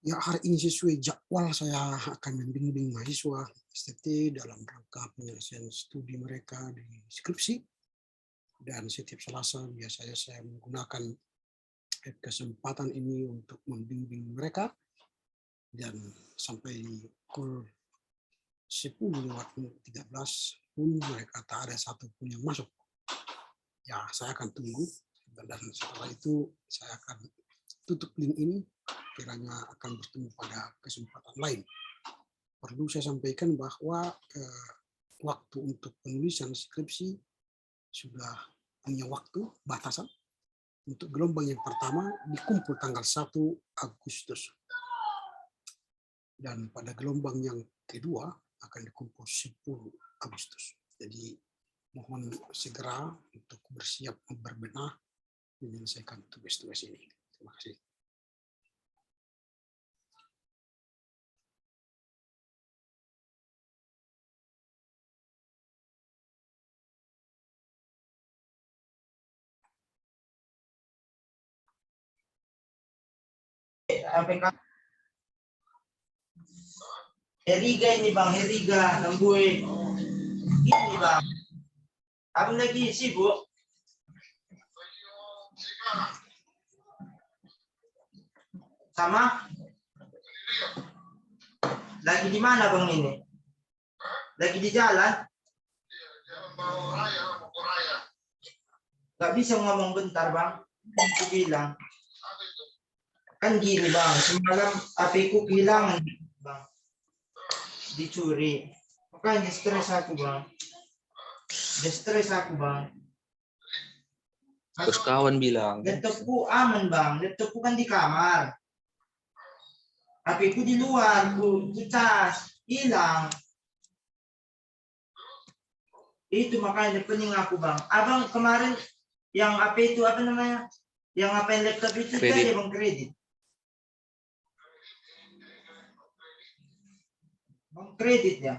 Ya, hari ini sesuai jadwal saya akan membimbing mahasiswa STT dalam rangka penyelesaian studi mereka di skripsi. Dan setiap Selasa biasanya saya menggunakan kesempatan ini untuk membimbing mereka. Dan sampai pukul 10:13 pun mereka tak ada satupun yang masuk. Ya, saya akan tunggu. Dan setelah itu saya akan tutup link ini, kiranya akan bertemu pada kesempatan lain. Perlu saya sampaikan bahwa waktu untuk penulisan skripsi sudah punya waktu batasan. Untuk gelombang yang pertama dikumpul tanggal 1 Agustus. Dan pada gelombang yang kedua akan dikumpul 10 Agustus. Jadi mohon segera untuk bersiap berbenah menyelesaikan tugas-tugas ini. Terima kasih. Heriga ini bang, Heriga, Lembuy. Ini bang. Abang lagi sibuk? Sama? Lagi di mana bang ini? Lagi di jalan? Gak bisa ngomong bentar bang. Aku bilang. Kan gini bang, semalam HP-ku kehilangan bang. Dicuri. Makanya stres aku bang. Stres aku bang. Terus kawan bilang. Laptopku aman bang. Laptopku kan di kamar. HP-ku di luar. Ku cas. Hilang. Itu makanya pening aku bang. Abang kemarin yang HP itu apa namanya? Yang HP laptop itu Kredit. kan bang kredit. Bang kredit ya.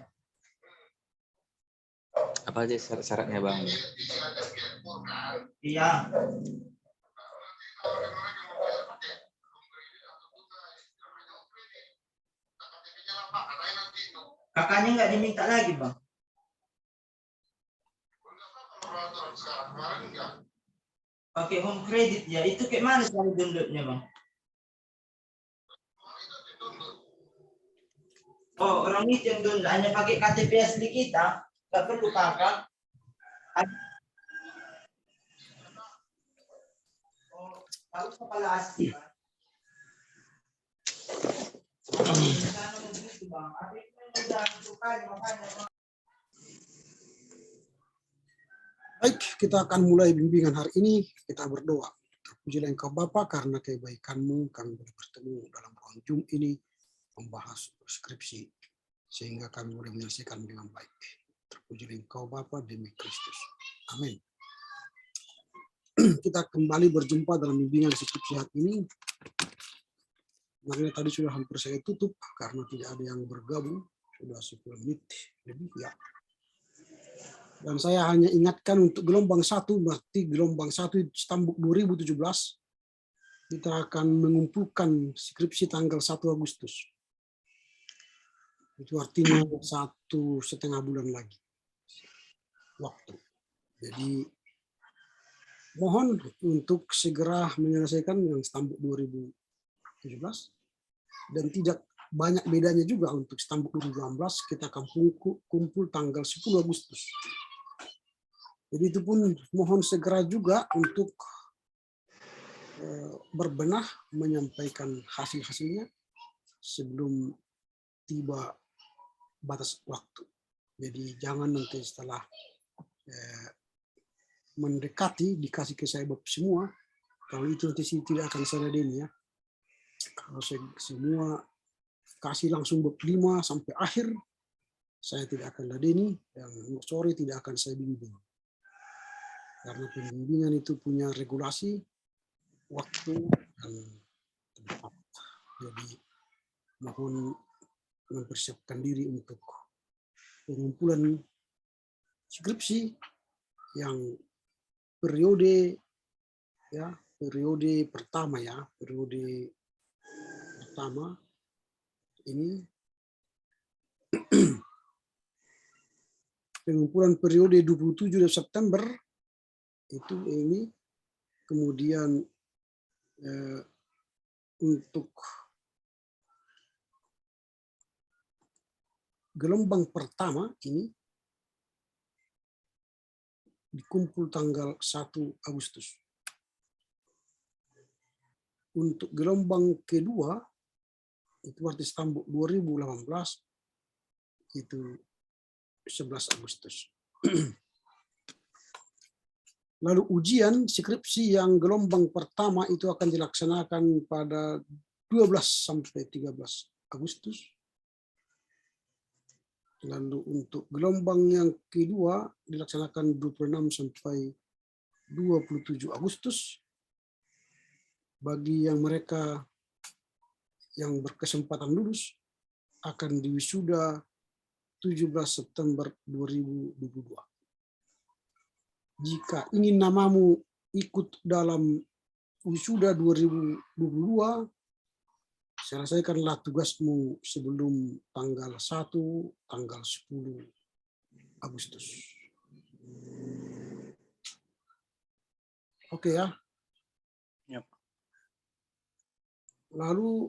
Apa aja syarat-syaratnya bang? Iya. Kakaknya nggak diminta lagi bang. Pakai home credit ya. Itu kayak mana cara downloadnya bang? Oh orang itu yang download hanya pakai KTP asli kita. Nggak perlu kakak. Oh harus kepala asli bang. Baik, kita akan mulai bimbingan hari ini. Kita berdoa. Terpujilah Engkau Bapa, karena kebaikan-Mu kami boleh bertemu dalam ruang Zoom ini membahas skripsi sehingga kami boleh menyelesaikan dengan baik. Terpujilah Engkau Bapa demi Kristus. Amin. Kita kembali berjumpa dalam bimbingan skripsi hari ini. Makanya tadi sudah hampir saya tutup karena tidak ada yang bergabung. Sudah 10 menit lebih ya. Dan saya hanya ingatkan untuk gelombang 1, berarti gelombang 1 Stambuk 2017, kita akan mengumpulkan skripsi tanggal 1 Agustus. Itu artinya 1,5 bulan lagi waktu. Jadi mohon untuk segera menyelesaikan yang Stambuk 2017 dan tidak banyak bedanya juga untuk Stambuk 2018 kita akan kumpul tanggal 10 Agustus. Jadi itu pun mohon segera juga untuk berbenah menyampaikan hasil-hasilnya sebelum tiba batas waktu. Jadi jangan nanti setelah mendekati dikasih ke saya semua. Kalau itu nanti tidak akan saya ladeni ya. Kalau semua kasih langsung 5 sampai akhir, saya tidak akan ladeni dan sore tidak akan saya bimbing. Karena pembimbingan itu punya regulasi, waktu, dan tempat. Jadi mohon mempersiapkan diri untuk pengumpulan skripsi yang periode pertama ini pengumpulan periode 27 September itu ini, kemudian untuk gelombang pertama ini dikumpul tanggal 1 Agustus. Untuk gelombang kedua itu arti Stambuk 2018 itu 11 Agustus. Lalu ujian skripsi yang gelombang pertama itu akan dilaksanakan pada 12 sampai 13 Agustus. Lalu untuk gelombang yang kedua dilaksanakan 26 sampai 27 Agustus. Bagi yang mereka yang berkesempatan lulus akan diwisuda 17 September 2022. Jika ingin namamu ikut dalam wisuda 2022, selesaikanlah tugasmu sebelum tanggal 1, tanggal 10 Agustus. Oke ya. Yep. Lalu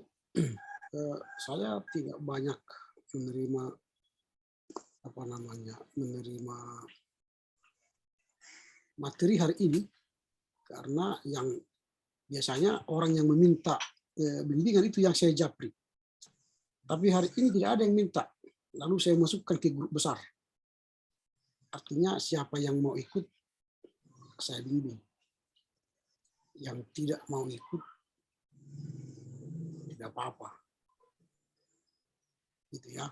saya tidak banyak menerima menerima materi hari ini karena yang biasanya orang yang meminta bimbingan itu yang saya japri. Tapi hari ini tidak ada yang minta. Lalu saya masukkan ke grup besar. Artinya siapa yang mau ikut saya bimbing. Yang tidak mau ikut tidak apa-apa. Gitu ya.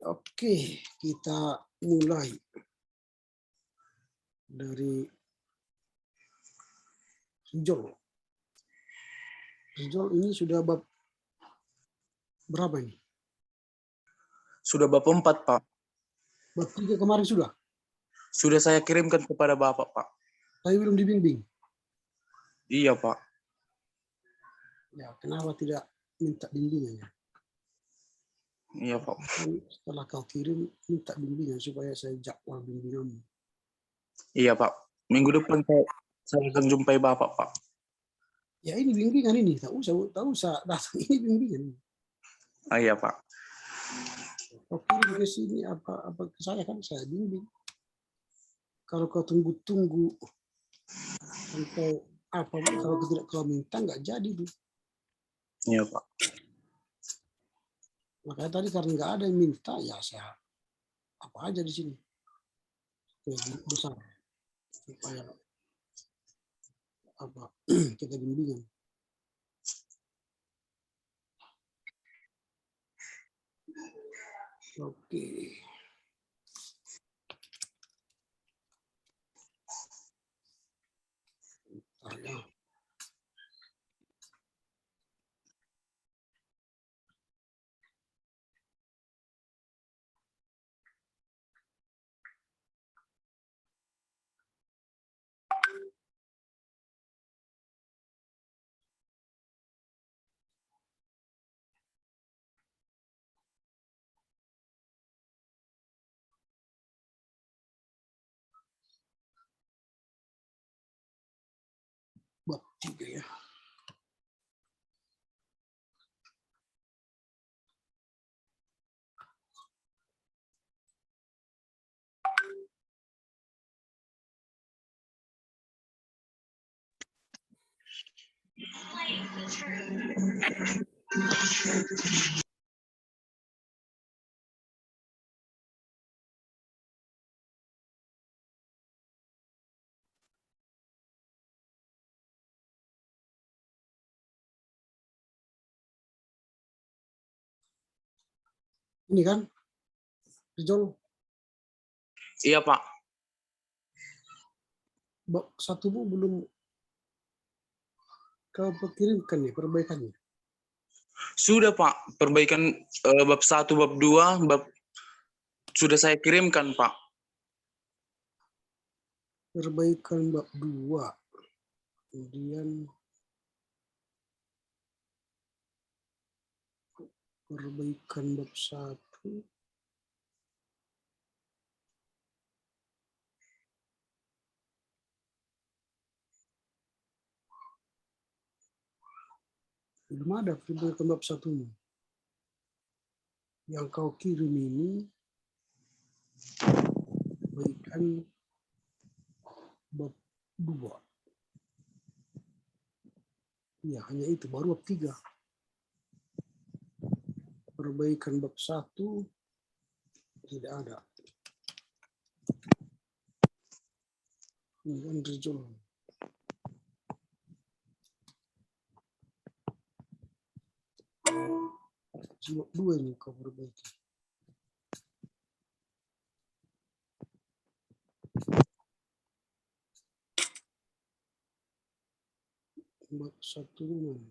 Oke, kita mulai dari Rijol. Rijol ini sudah bab berapa ini? Sudah bab 4, Pak. Bab 3 kemarin sudah? Sudah saya kirimkan kepada Bapak, Pak. Tapi belum dibimbing? Iya, Pak. Ya, kenapa tidak minta bimbingannya? Iya, Pak. Setelah kau kirim, minta bimbingan supaya saya jadwal bimbinganmu. Iya, Pak. Minggu depan saya akan jumpai Bapak, Pak. Ya ini bimbingan ini, tak usah datang, ini bimbingan. Iya, Pak. Kau kirim ke sini apa ke saya kan saya bimbing. Kalau kau tunggu-tunggu sampai apa, kalau tidak kau minta nggak jadi tuh. Iya, Pak. Makanya tadi karena nggak ada yang minta, ya saya apa aja di sini. Besar supaya apa kita bimbingan. Oke. Bentar ya. Bab 3 ya. Ini kan, Rijol, Iya, Pak. bab 1 belum kau kirimkan nih perbaikannya. Sudah, Pak. Perbaikan bab 1, bab 2, sudah saya kirimkan, Pak. Perbaikan bab 2. Kemudian perbaikan bab 1. Belum ada perbaikan bab 1. Yang kau kirim ini perbaikan bab 2. Ya, hanya itu, baru bab 3. Perbaikan bab 1 tidak ada. Ini kan result. Bab 2 ini kau perbaiki. Bab 1 mana?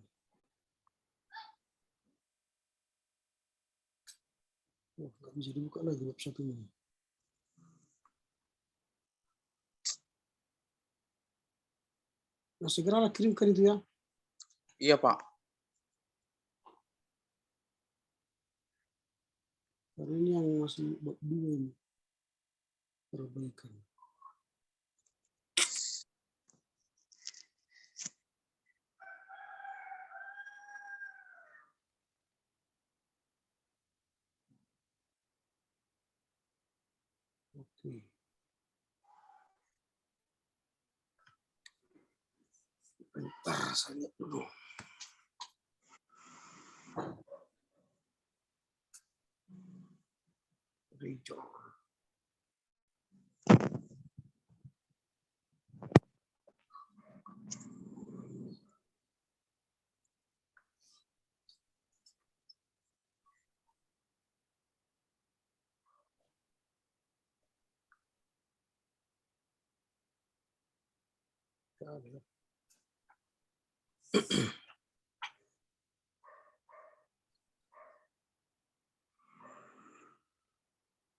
Oh, nggak bisa dibuka lagi bab 1 ini. Nah, segeralah kirimkan itu ya. Iya, Pak. Karena ini yang masih bab 2 ini. Perbaikan. Oke. Bentar, saya lihat dulu. Rejo.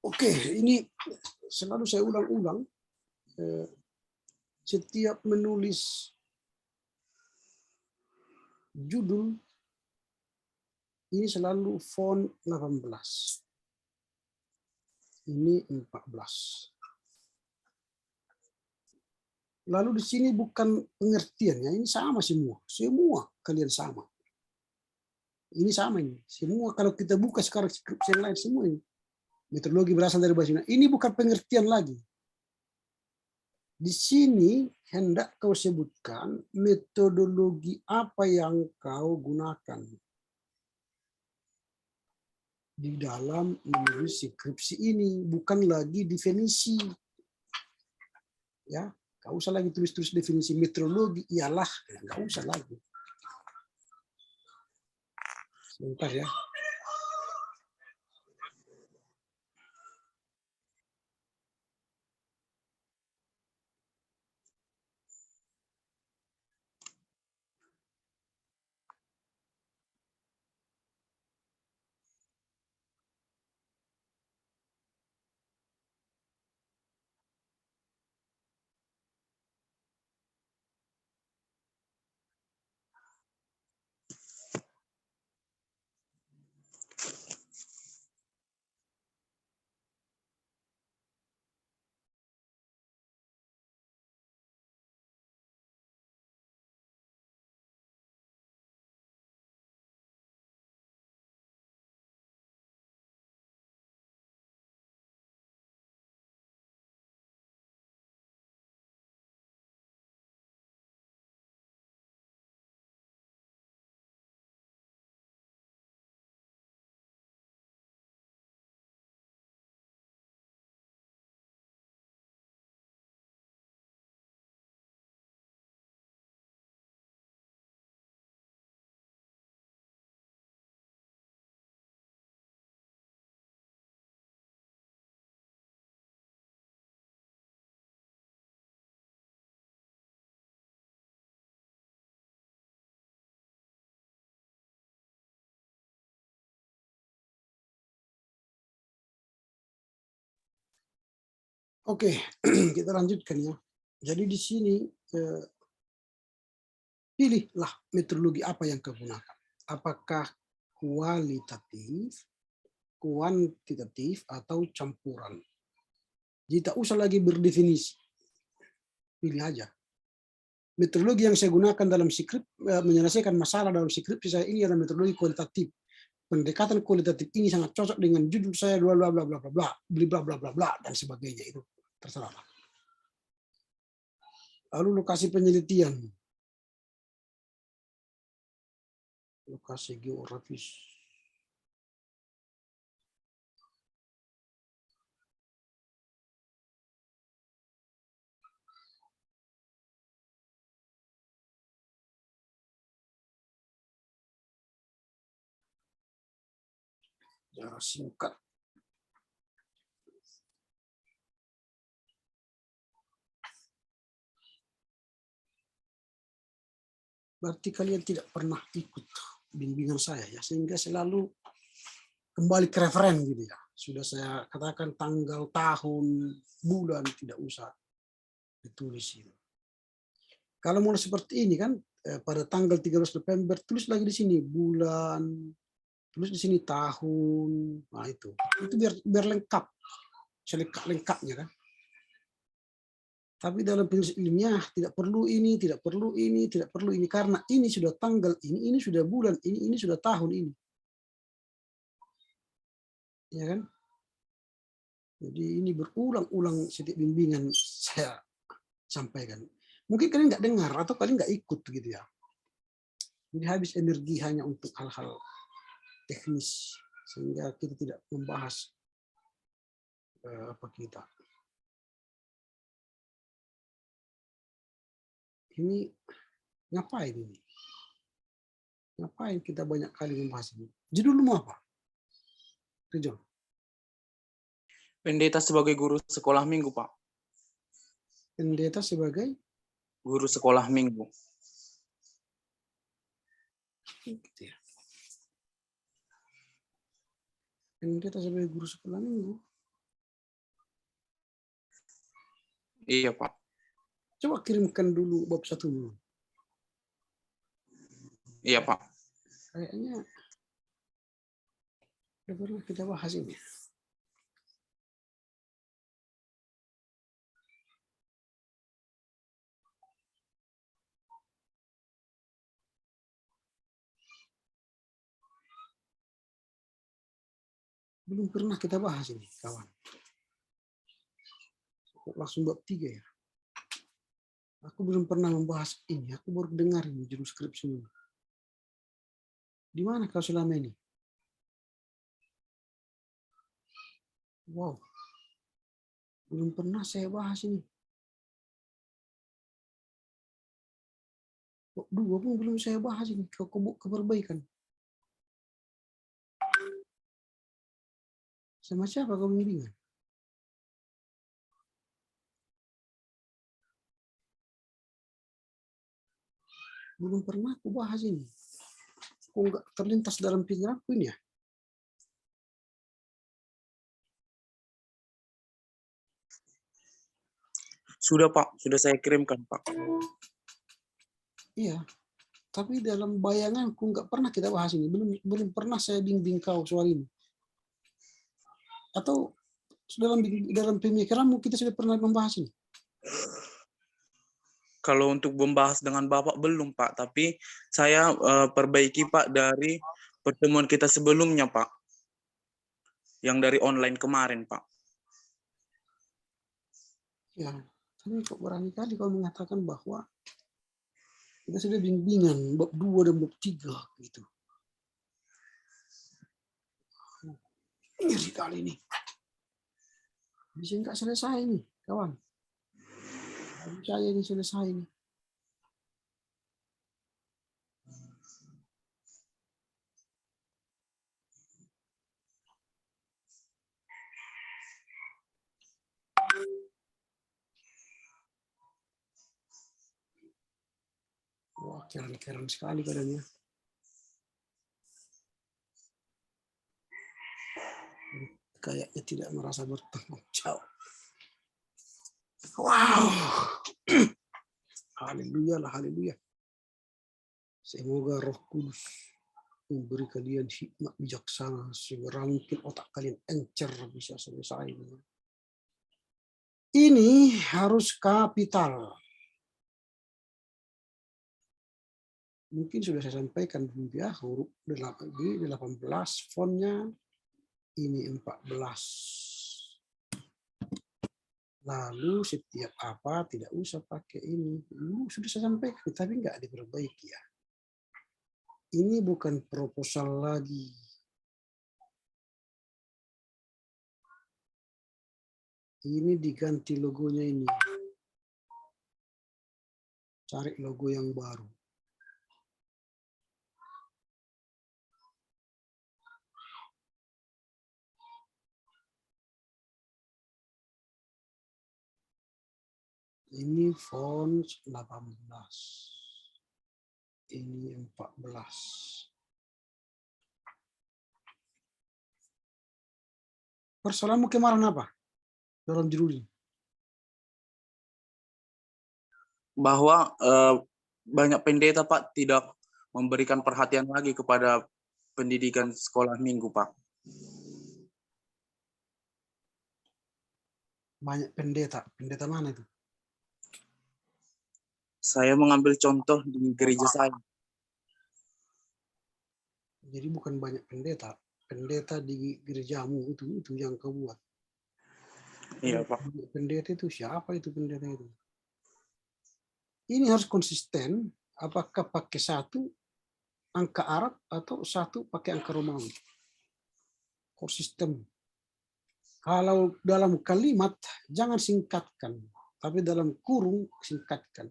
Oke, ini selalu saya ulang-ulang. Setiap menulis judul ini selalu font 18. Ini 14. Lalu di sini bukan pengertiannya, ini sama semua. Semua kalian sama. Ini sama ini. Semua kalau kita buka sekarang skripsi yang lain semua ini. Metodologi berasal dari bahasa Yunani. Ini bukan pengertian lagi. Di sini hendak kau sebutkan metodologi apa yang kau gunakan di dalam menulis skripsi ini, bukan lagi definisi. Ya, nggak usah lagi tulis-tulis definisi metodologi ialah, nggak usah lagi. Sebentar ya. Oke, kita lanjutkan ya. Jadi di sini pilihlah metodologi apa yang kau gunakan. Apakah kualitatif, kuantitatif, atau campuran. Jadi tak usah lagi berdefinisi. Pilih aja. Metodologi yang saya gunakan dalam skrip menyelesaikan masalah dalam skripsi saya ini adalah metodologi kualitatif. Pendekatan kualitatif ini sangat cocok dengan judul saya bla bla bla bla bla bla bla bla bla bla dan sebagainya, itu terserah. Lalu lokasi penelitian. Lokasi geografis. Secara singkat. Berarti kalian tidak pernah ikut bimbingan saya ya, sehingga selalu kembali ke referen gitu ya. Sudah saya katakan tanggal, tahun, bulan tidak usah ditulis itu. Kalau mulai seperti ini kan pada tanggal 13 November tulis lagi di sini bulan, tulis di sini tahun. Nah itu biar lengkap, selengkap-lengkapnya kan. Tapi dalam penulis ilmiah tidak perlu ini, tidak perlu ini, tidak perlu ini, karena ini sudah tanggal ini sudah bulan ini sudah tahun ini. Ya kan? Jadi ini berulang-ulang setiap bimbingan saya sampaikan. Mungkin kalian nggak dengar atau kalian nggak ikut gitu ya. Jadi habis energi hanya untuk hal-hal teknis sehingga kita tidak membahas apa kita. Ini ngapain ini? Ngapain kita banyak kali membahas ini? Judulmu apa? Rejon. Pendeta sebagai guru sekolah minggu, Pak. Pendeta sebagai Guru sekolah minggu. gitu ya. Pendeta sebagai guru sekolah minggu. Iya, Pak. Coba kirimkan dulu bab 1 dulu. Iya, Pak. Kayaknya udah pernah kita bahas ini. Belum pernah kita bahas ini, kawan. Langsung bab 3 ya. Aku belum pernah membahas ini. Aku baru dengar ini judul skripsi ini. Di mana kau selama ini? Wow. Belum pernah saya bahas ini. Bab 2 pun belum saya bahas ini. Keperbaikan. Sama siapa kau bimbingan? Belum pernah aku bahas ini. Kok nggak terlintas dalam pikiranku ini ya? Sudah, Pak. Sudah saya kirimkan, Pak. Iya. Tapi dalam bayanganku nggak pernah kita bahas ini. Belum pernah saya bimbing kau soal ini. Atau dalam pemikiranmu kita sudah pernah membahas ini? Kalau untuk membahas dengan Bapak belum, Pak. Tapi saya perbaiki, Pak, dari pertemuan kita sebelumnya, Pak. Yang dari online kemarin, Pak. Ya, tapi kok berani kali kau mengatakan bahwa kita sudah bimbingan bab 2 dan bab 3 gitu. Ngeri kali ini. Bisa nggak selesai nih, kawan. Saya ini selesai nih. Wah, keren sekali badannya. Kayaknya tidak merasa bertanggung jawab. Wow. Haleluya lah, haleluya. Semoga Roh Kudus memberi kalian hikmat bijaksana sehingga mungkin otak kalian encer bisa selesai. Ini harus kapital. Mungkin sudah saya sampaikan ya, huruf di 18 fontnya, ini 14. Lalu setiap apa tidak usah pakai ini. Sudah saya sampaikan, tapi nggak diperbaiki ya. Ini bukan proposal lagi. Ini diganti logonya ini. Cari logo yang baru. Ini font 18. Ini 14. Persoalanmu kemarin apa? Dalam judul ini. Bahwa banyak pendeta Pak tidak memberikan perhatian lagi kepada pendidikan sekolah minggu Pak. Banyak pendeta. Pendeta mana itu? Saya mengambil contoh di gereja saya. Jadi bukan banyak pendeta. Pendeta di gerejamu itu yang kau buat. Iya Pak. Pendeta itu siapa itu pendeta itu? Ini harus konsisten. Apakah pakai satu angka Arab atau satu pakai angka Romawi? Konsisten. Kalau dalam kalimat jangan singkatkan, tapi dalam kurung singkatkan.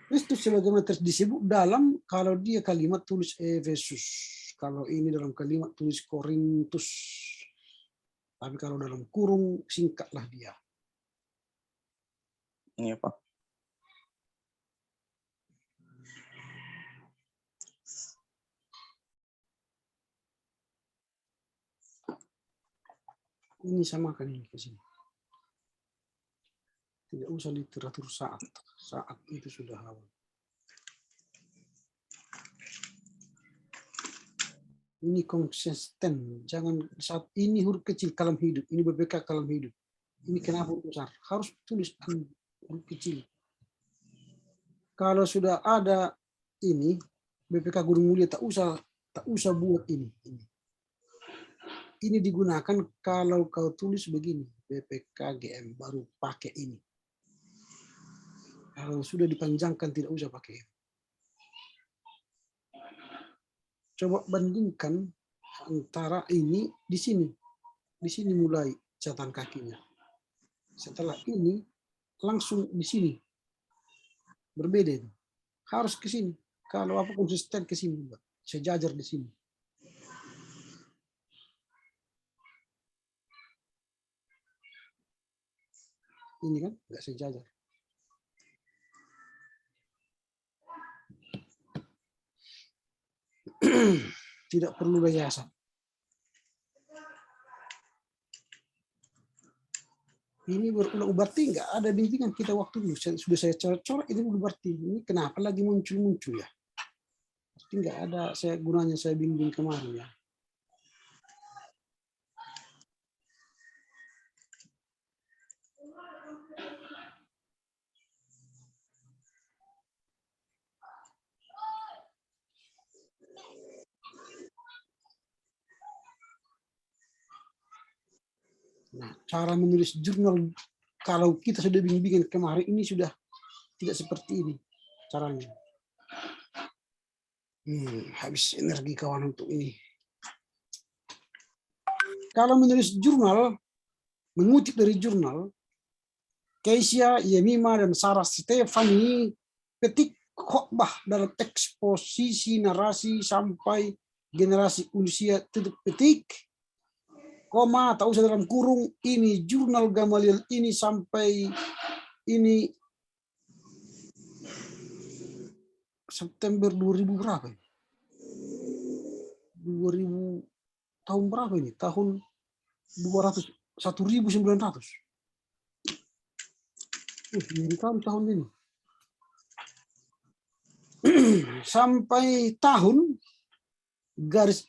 Kristus sebagaimana disebut dalam, kalau dia kalimat tulis Efesus, kalau ini dalam kalimat tulis Korintus. Tapi kalau dalam kurung singkatlah dia. Iya Pak. Ini samakan ini ke sini. Tidak usah literatur saat itu sudah awal. Ini konsisten, jangan saat ini huruf kecil kalam hidup, ini BPK kalam hidup. Ini kenapa huruf besar? Harus tulis huruf kecil. Kalau sudah ada ini BPK Gunung Mulia tak usah buat ini. Ini digunakan kalau kau tulis begini, BPK GM baru pakai ini. Kalau sudah dipanjangkan tidak usah pakai ini. Coba bandingkan antara ini di sini. Di sini mulai catatan kakinya. Setelah ini langsung di sini. Berbeda itu. Harus ke sini. Kalau apa konsisten ke sini, sejajar di sini. Ini kan nggak sejajar. Tidak perlu yayasan. Ini berarti nggak ada bimbingan kita waktu dulu. Sudah saya coret ini berarti ini kenapa lagi muncul ya? Pasti nggak ada gunanya saya bimbing kemarin ya. Nah, cara menulis jurnal kalau kita sudah bimbingan kemarin ini sudah tidak seperti ini caranya. Habis energi kawan untuk ini. Kalau menulis jurnal, mengutip dari jurnal, Keisha, Yemima, dan Sarah Stephanie petik khotbah dalam eksposisi narasi sampai generasi usia tutup petik, koma, tak usah dalam kurung, ini jurnal Gamaliel ini sampai ini September 2000 berapa? 2000 tahun berapa ini? Tahun 1900. Ini tahun ini. Sampai tahun garis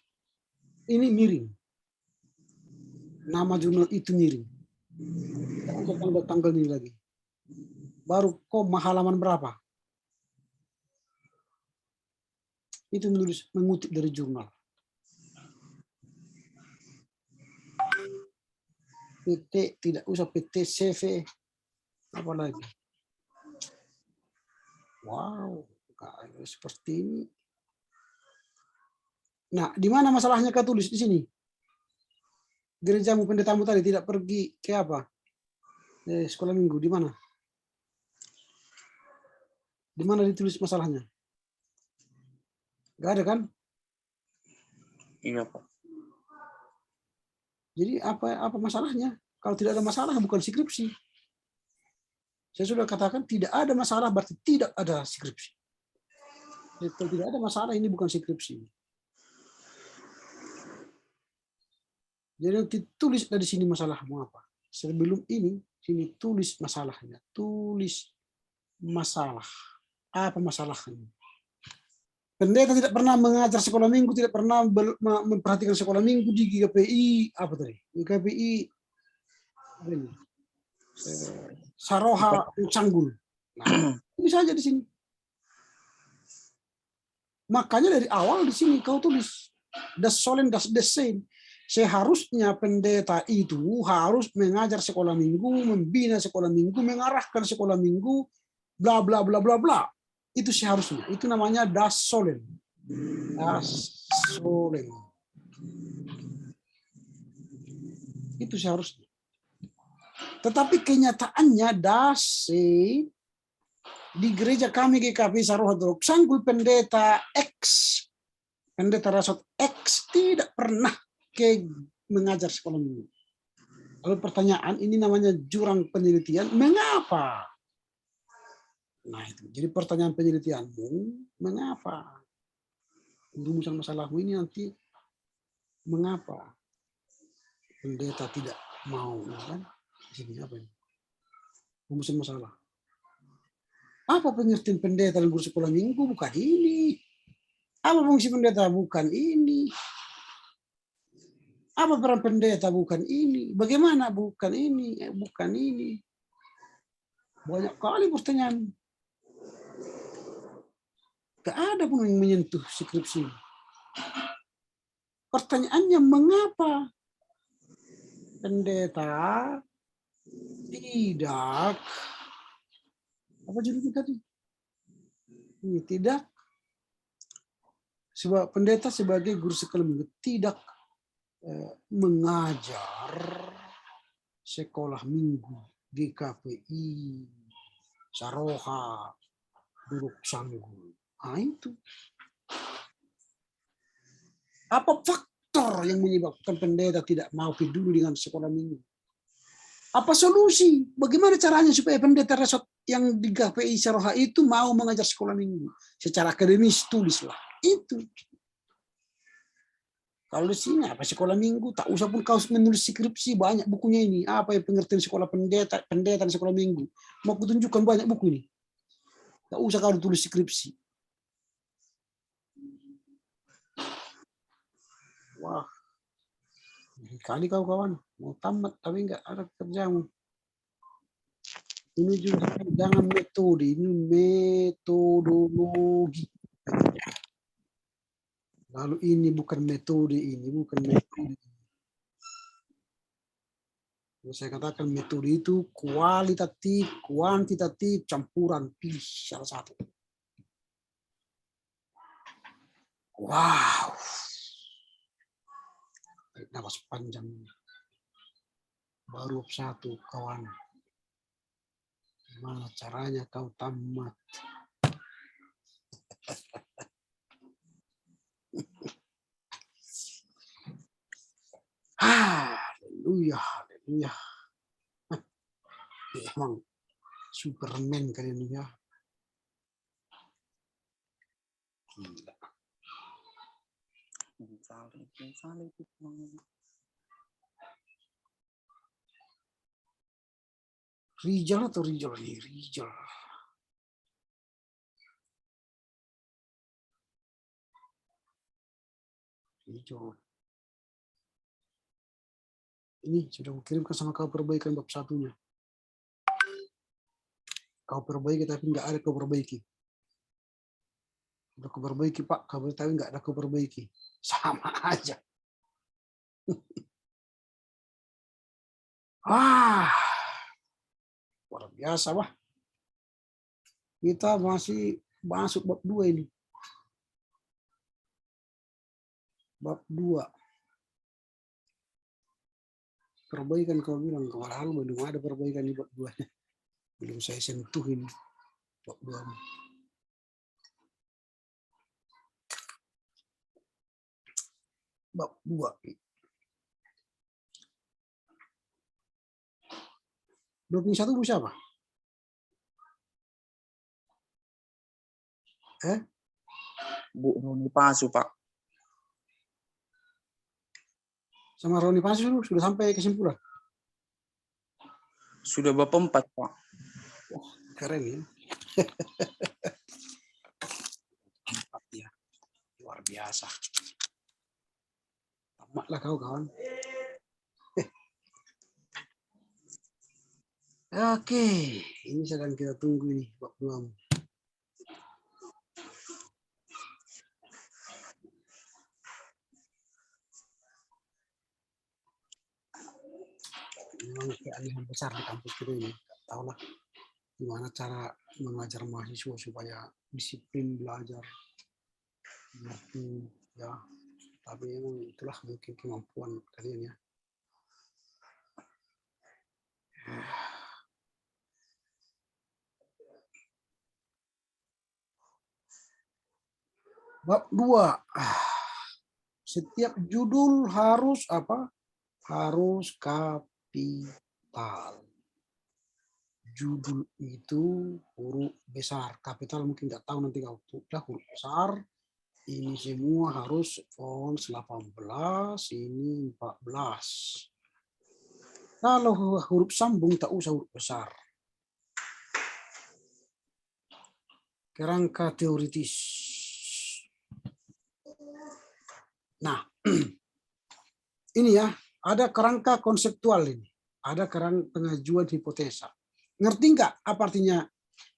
ini miring. Nama jurnal itu miring. Tanggal ini lagi. Baru koma halaman berapa? Itu mengutip dari jurnal. PT tidak usah PT CV apa lagi? Wow, seperti ini. Nah, di mana masalahnya kau tulis di sini? Gerejamu pendetamu tadi tidak pergi ke apa? Sekolah minggu di mana? Di mana ditulis masalahnya? Gak ada kan? Iya, Pak. Jadi apa masalahnya? Kalau tidak ada masalah bukan skripsi. Saya sudah katakan tidak ada masalah berarti tidak ada skripsi. Jadi, kalau tidak ada masalah ini bukan skripsi. Jadi tulis dari sini masalahmu apa. Sebelum ini sini tulis masalahnya. Tulis masalah. Apa masalahnya? Pendeta tidak pernah mengajar sekolah minggu, tidak pernah memperhatikan sekolah minggu di GKPI apa tadi? GKPI Saroha Canggul. Nah, ini saja di sini. Makanya dari awal di sini kau tulis das Solen das Desain. Seharusnya pendeta itu harus mengajar sekolah minggu, membina sekolah minggu, mengarahkan sekolah minggu, bla bla bla bla bla. Itu seharusnya. Itu namanya das Solen. Das Solen. Itu seharusnya. Tetapi kenyataannya dasi di gereja kami GKP Saroha Drog Sanggul pendeta X, pendeta Rasot X tidak pernah mengajar sekolah minggu. Lalu pertanyaan ini namanya jurang penelitian. Mengapa? Nah itu. Jadi pertanyaan penelitianmu, mengapa? Rumusan masalahmu ini nanti mengapa pendeta tidak mau, kan? Sini apa ini? Rumusan masalah. Apa pengertian pendeta dan guru sekolah minggu? Bukan ini. Apa fungsi pendeta? Bukan ini. Apa peran pendeta? Bukan ini. Bagaimana? Bukan ini. Bukan ini. Banyak kali pertanyaan. Gak ada pun yang menyentuh skripsi. Pertanyaannya mengapa pendeta tidak apa judulnya tadi? Ini tidak sebab pendeta sebagai guru sekolah minggu tidak mengajar sekolah minggu GKPI Saroha Duruk Sanggul. Nah, itu. Apa faktor yang menyebabkan pendeta tidak mau peduli dengan sekolah minggu? Apa solusi? Bagaimana caranya supaya pendeta resort yang di GKPI Saroha itu mau mengajar sekolah minggu? Secara akademis tulislah. Itu. Kalau di sini apa sekolah minggu, tak usah pun kau menulis skripsi, banyak bukunya ini. Apa yang pengertian sekolah pendeta dan sekolah minggu. Mau kutunjukkan banyak buku ini. Tak usah kau tulis skripsi. Wah. Kali kau kawan, mau tamat tapi enggak ada kerjamu. Ini juga jangan metode, ini metodologi. Lalu ini bukan metode, ini bukan metode. Saya katakan metode itu kualitatif, kuantitatif, campuran, pilih salah satu. Wow. Tarik nafas panjang. Baru satu kawan. Gimana caranya kau tamat? Haleluya, haleluya. Emang Superman kalian ya. Gila. Rijal atau Rijal nih? Rijal. Hijau. Ini sudah kukirimkan sama kau perbaikan bab 1-nya. Kau perbaiki tapi nggak ada kau perbaiki. Udah kau perbaiki Pak, kau beritahu nggak ada kau perbaiki. Sama aja. Luar biasa, Wah. Kita masih masuk bab 2 ini. Bab 2. Perbaikan kau bilang, padahal belum ada perbaikan di bab 2. Belum saya sentuh ini bab 2. Bab 2. 21 Bu siapa? Bu Roni Pasu, Pak. Sama Roni Pasu sudah sampai kesimpulan. Sudah bab 4, Pak. Wah, keren ya. Ya. Luar biasa. Tamatlah kau kawan. Oke, ini sedang kita tunggu ini bab 2. Memang keanehan besar di kampus kita ini. Nggak tahu lah gimana cara mengajar mahasiswa supaya disiplin belajar. Ya, tapi memang itulah mungkin kemampuan kalian ya. Bab 2. Setiap judul harus apa? Harus kapital. Judul itu huruf besar. Kapital mungkin nggak tahu nanti kau udah huruf besar. Ini semua harus font 18, ini 14. Kalau huruf sambung tak usah huruf besar. Kerangka teoritis. Nah, ini ya, ada kerangka konseptual ini. Ada kerangka pengajuan hipotesa. Ngerti nggak apa artinya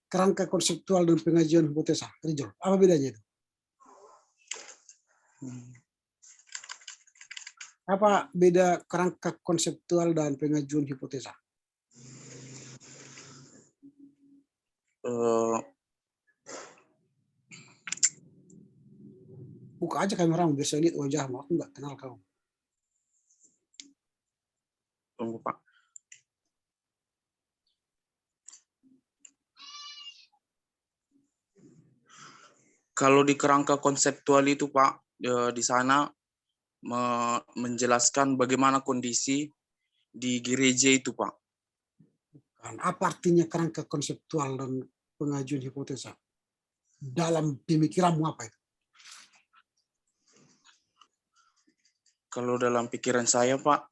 kerangka konseptual dan pengajuan hipotesa? Rijol, apa bedanya itu? Apa beda kerangka konseptual dan pengajuan hipotesa? Buka aja kameramu biar saya lihat wajahmu. Aku nggak kenal kau. Tunggu, Pak. Kalau di kerangka konseptual itu, Pak, di sana menjelaskan bagaimana kondisi di gereja itu, Pak. Apa artinya kerangka konseptual dan pengajuan hipotesa? Dalam pemikiranmu apa itu? Kalau dalam pikiran saya, Pak,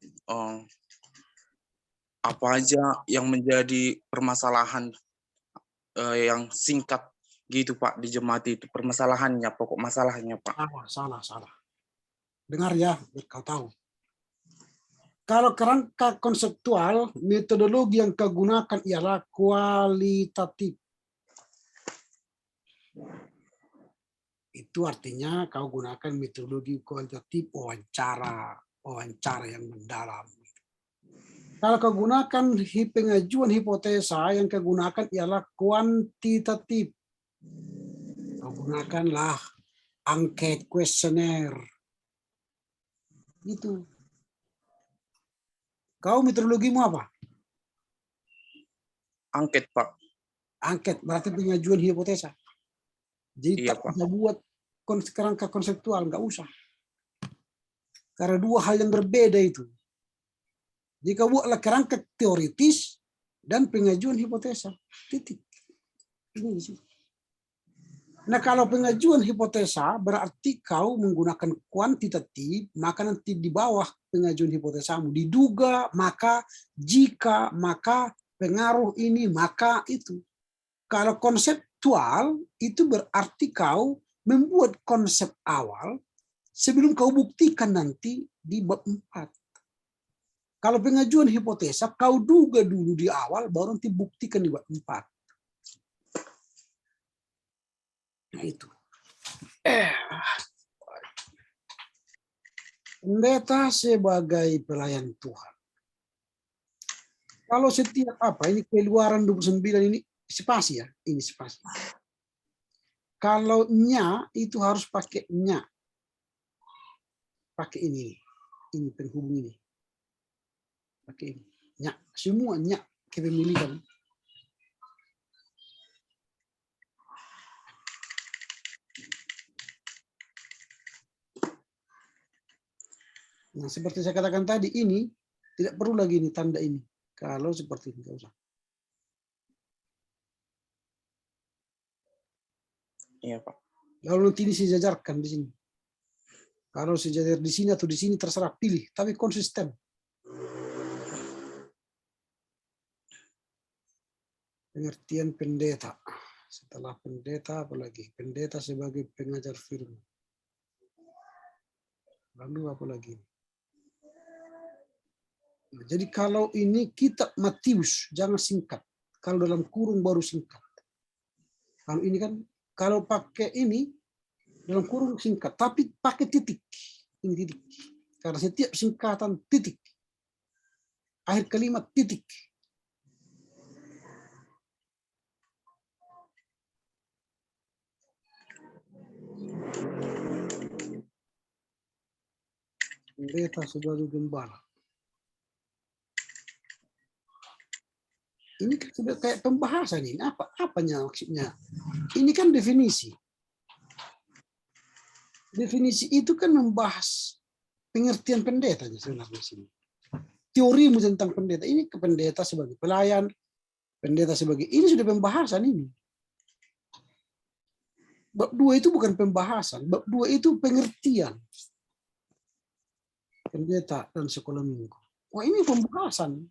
apa aja yang menjadi permasalahan yang singkat gitu, Pak, di jemaat itu. Permasalahannya, pokok masalahnya, Pak. Salah. Dengar ya, biar kau tahu. Kalau kerangka konseptual, metodologi yang kau gunakan ialah kualitatif. Itu artinya kau gunakan metodologi kualitatif wawancara yang mendalam. Kalau kau gunakan pengajuan hipotesa, yang kau gunakan ialah kuantitatif. Kau gunakanlah angket, kuesioner. Itu. Kau metodologimu apa? Angket, Pak. Angket berarti pengajuan hipotesa. Jadi Iya, tak Pak. bisa buat kerangka konseptual, nggak usah. Karena dua hal yang berbeda itu. Jika buatlah kerangka teoritis dan pengajuan hipotesa. Titik. Ini sih. Nah, kalau pengajuan hipotesa berarti kau menggunakan kuantitatif, maka nanti di bawah pengajuan hipotesamu diduga, maka, jika, maka, pengaruh ini, maka itu. Kalau konseptual itu berarti kau membuat konsep awal sebelum kau buktikan nanti di bab 4. Kalau pengajuan hipotesa, kau duga dulu di awal, baru nanti buktikan di bab 4. Nah itu. Pendeta sebagai pelayan Tuhan. Kalau setiap ini Keluaran 29 ini spasi ya, ini spasi. Kalau nya itu harus pakai nya. Pakai ini penghubung ini. Pakai ini. Nya, semua nya kepemilikan. Nah, seperti saya katakan tadi, ini tidak perlu lagi ini tanda ini. Kalau seperti ini, tidak usah. Iya, Pak. Lalu nanti ini sejajarkan di sini. Kalau sejajar di sini atau di sini terserah pilih, tapi konsisten. Pengertian pendeta. Setelah pendeta apalagi? Pendeta sebagai pengajar firman. Lalu apa lagi? Nah, jadi kalau ini kitab Matius, jangan singkat. Kalau dalam kurung baru singkat. Kalau ini kan, kalau pakai ini, dalam kurung singkat. Tapi pakai titik. Ini titik. Karena setiap singkatan titik. Akhir kalimat titik. Pendeta sebagai gembala. Ini kan sudah kayak pembahasan ini. Apanya maksudnya? Ini kan definisi. Definisi itu kan membahas pengertian pendetanya sebenarnya sini. Teorimu tentang pendeta. Ini ke pendeta sebagai pelayan, pendeta sebagai ini sudah pembahasan ini. Bab 2 itu bukan pembahasan, bab 2 itu pengertian. Pendeta dan sekolah minggu. Wah, ini pembahasan.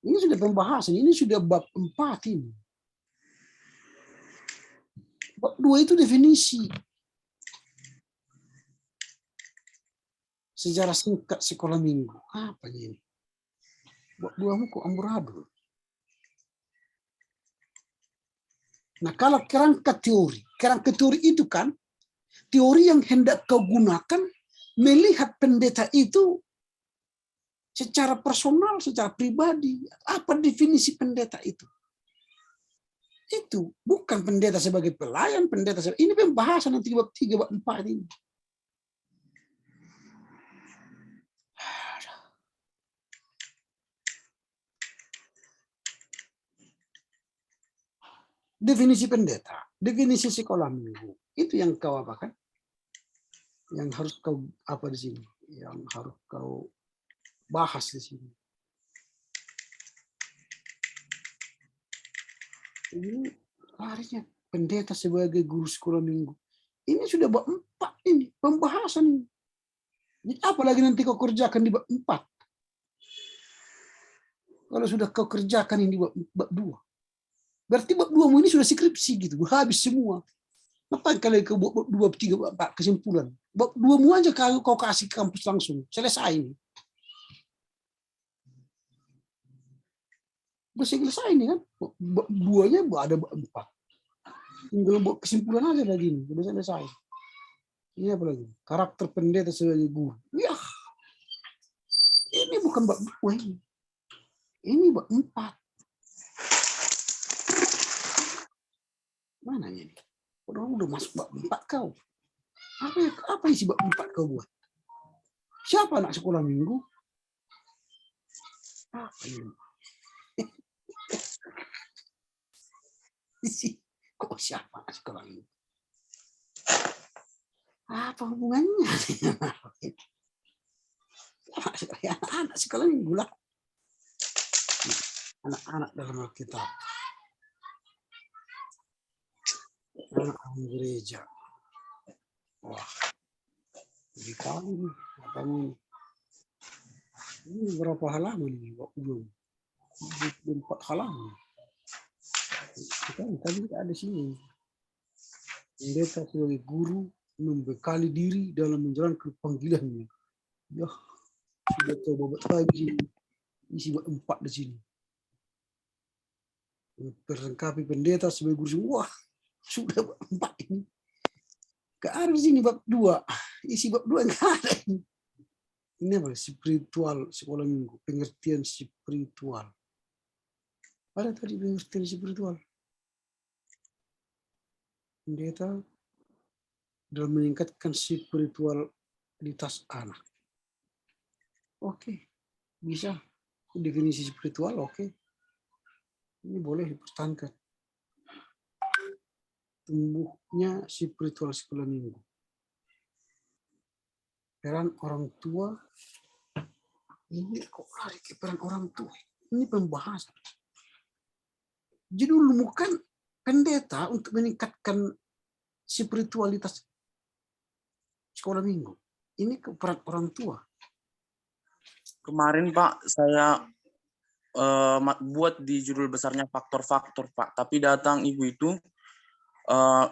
Ini sudah pembahasan, ini sudah bab 4 ini. Bab 2 itu definisi. Sejarah singkat sekolah minggu. Apa ini? Bab 2 kok amburadul. Nah, kalau kerangka teori itu kan teori yang hendak kau gunakan melihat pendeta itu secara personal, secara pribadi. Apa definisi pendeta itu? Itu bukan pendeta sebagai pelayan, pendeta sebagai, ini pembahasan nanti bab 3, bab 4 ini. Definisi pendeta, definisi sekolah minggu, itu yang kau apakan? Yang harus kau apa di sini? Yang harus kau bahas di sini. Ini larinya pendeta sebagai guru sekolah minggu. Ini sudah bab 4 ini, pembahasan ini. Jadi apalagi nanti kau kerjakan di bab 4? Kalau sudah kau kerjakan ini bab 2. Berarti bab 2 ini sudah skripsi gitu, habis semua. Ngapain kalian ke bab 2, 3, bab 4 kesimpulan? Bab 2 aja kau kasih ke kampus langsung, selesai ini. Udah selesai ini kan? Bab 2-nya ada bab 4. Tinggal buat kesimpulan aja lagi ini, udah selesai. Ini apa lagi? Karakter pendeta sebagai guru. Ya, ini bukan bab 2 ini. Ini bab 4. Mana ini? Udah masuk bab 4 kau. Apa isi bab 4 kau buat? Siapa anak sekolah minggu? Apa ini? Kok siapa anak sekolah minggu? Apa hubungannya? Anak sekolah minggu lah. Anak-anak dalam Alkitab. Anak gereja. Wah, di tahun apa ini? Ini berapa halaman ini? Belum 4 halaman. Kita tadi ada sini. Pendeta sebagai guru membekali diri dalam menjalankan panggilannya. Ya, sudah coba buat lagi isi bab 4 di sini. Memperlengkapi pendeta sebagai guru. Wah, sudah bab 4 ini. Gak ada di sini bab 2. Isi bab 2 enggak ada ini. Ini apa? Spiritual sekolah minggu. Pengertian spiritual. Ada tadi pengertian spiritual. Pendeta dalam meningkatkan spiritualitas anak. Oke, bisa. Definisi spiritual, oke. Ini boleh dipertahankan. Tumbuhnya spiritual sekolah minggu. Peran orang tua. Ini kok lari ke peran orang tua. Ini pembahasan. Jadi dulu bukan pendeta untuk meningkatkan spiritualitas sekolah minggu. Ini ke peran orang tua. Kemarin Pak, saya buat di judul besarnya faktor-faktor Pak. Tapi datang ibu itu,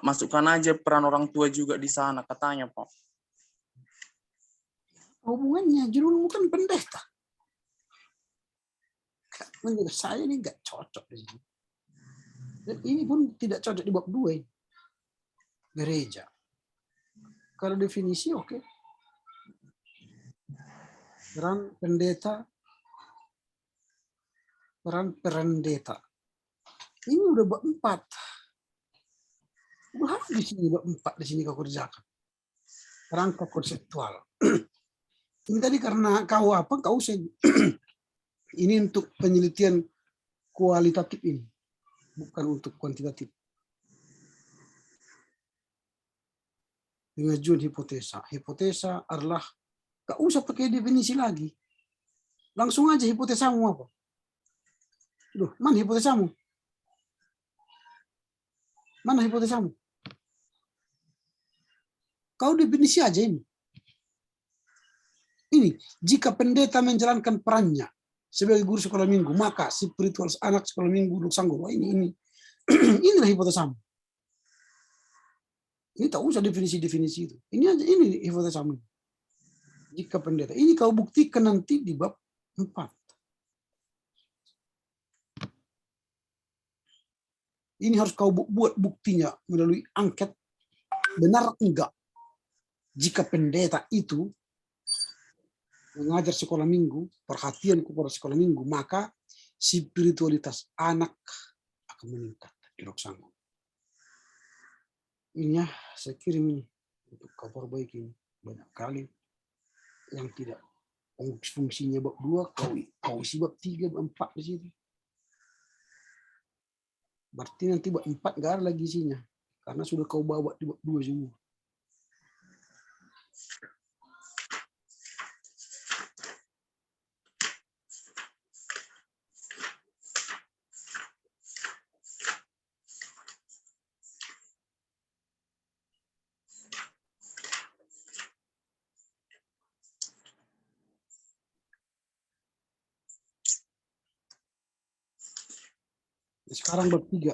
masukkan aja peran orang tua juga di sana katanya Pak. Hubungannya judul bukan pendeta. Menurut saya ini nggak cocok di sini. Dan ini pun tidak cocok di bab 2 ini. Gereja. Kalau definisi oke. Peran pendeta. Peran pendeta. Ini udah bab 4. Udah habis ini bab 4 di sini kau kerjakan. Rangka konseptual. Ini tadi karena kau ini untuk penelitian kualitatif ini, bukan untuk kuantitatif. Pengajuan hipotesa. Hipotesa adalah gak usah pakai definisi lagi. Langsung aja hipotesamu apa? Duh, mana hipotesamu? Mana hipotesamu? Kau definisi aja ini. Ini, jika pendeta menjalankan perannya sebagai guru sekolah minggu, maka spiritual anak sekolah minggu duduk sanggup. Wah, ini. Inilah hipotesamu. Ini tak usah definisi-definisi itu. Ini aja, ini hipotesamu. Jika pendeta. Ini kau buktikan nanti di bab 4. Ini harus kau buat buktinya melalui angket. Benar enggak? Jika pendeta itu mengajar sekolah minggu, perhatian kepada sekolah minggu, maka spiritualitas anak akan meningkat di Roksanggu. Ini ya, saya kirim ini untuk kabar baik ini. Banyak kali yang tidak fungsinya bab 2, kau isi bab 3, bab 4 di situ. Berarti nanti bab 4 nggak ada lagi isinya. Karena sudah kau bawa di bab 2 semua. Sekarang bab 3.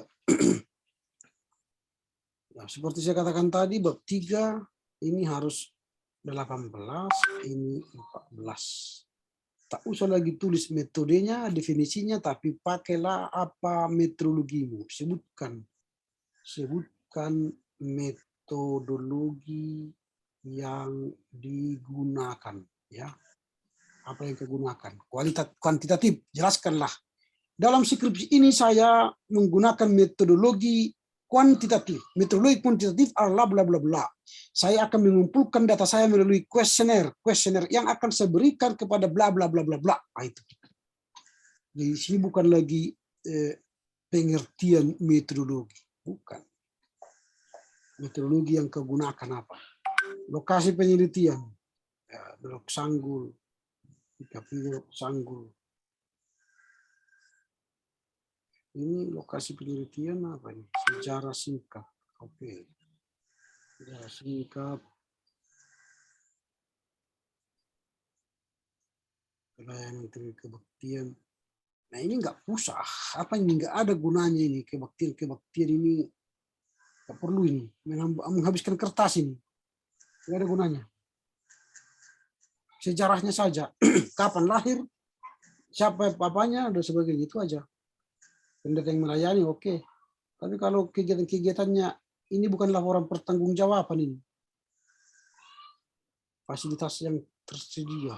Nah, seperti saya katakan tadi, bab 3 ini harus 18, ini 14. Tak usah lagi tulis metodenya, definisinya, tapi pakailah apa metodologimu. Sebutkan metodologi yang digunakan. Ya, apa yang digunakan? Kuantitatif, jelaskanlah. Dalam skripsi ini saya menggunakan metodologi kuantitatif. Metodologi kuantitatif adalah bla bla bla. Saya akan mengumpulkan data saya melalui kuesioner yang akan saya berikan kepada bla bla bla bla bla. Nah, itu. Di sini bukan lagi pengertian metodologi, bukan. Metodologi yang kegunakan apa? Lokasi penelitian, Blok Sanggul, Blok Sanggul. Ini lokasi penelitian apa ini? Sejarah singkat. Oke. Sejarah singkat. Pelayanan kebaktian. Nah, ini nggak usah. Apa ini nggak ada gunanya ini kebaktian ini nggak perlu ini. Menghabiskan kertas ini. Nggak ada gunanya. Sejarahnya saja, kapan lahir, siapa bapaknya, dan sebagainya, itu aja. Pendeta yang melayani, oke. Tapi kalau kegiatan-kegiatannya, ini bukan laporan pertanggungjawaban ini. Fasilitas yang tersedia.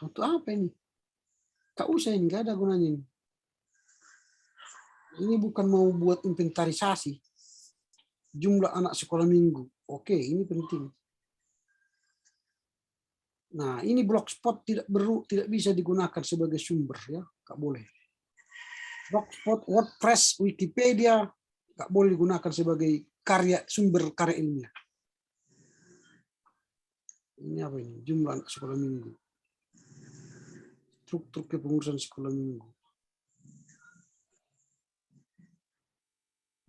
Untuk apa ini? Tak usah ini, nggak ada gunanya ini. Ini bukan mau buat inventarisasi jumlah anak sekolah minggu. Oke, ini penting. Nah, ini blogspot tidak bisa digunakan sebagai sumber, ya, nggak boleh. Blogspot, WordPress, Wikipedia nggak boleh digunakan sebagai sumber karya ilmiah. Ini apa ini? Jumlah anak sekolah minggu. Struktur kepengurusan sekolah minggu.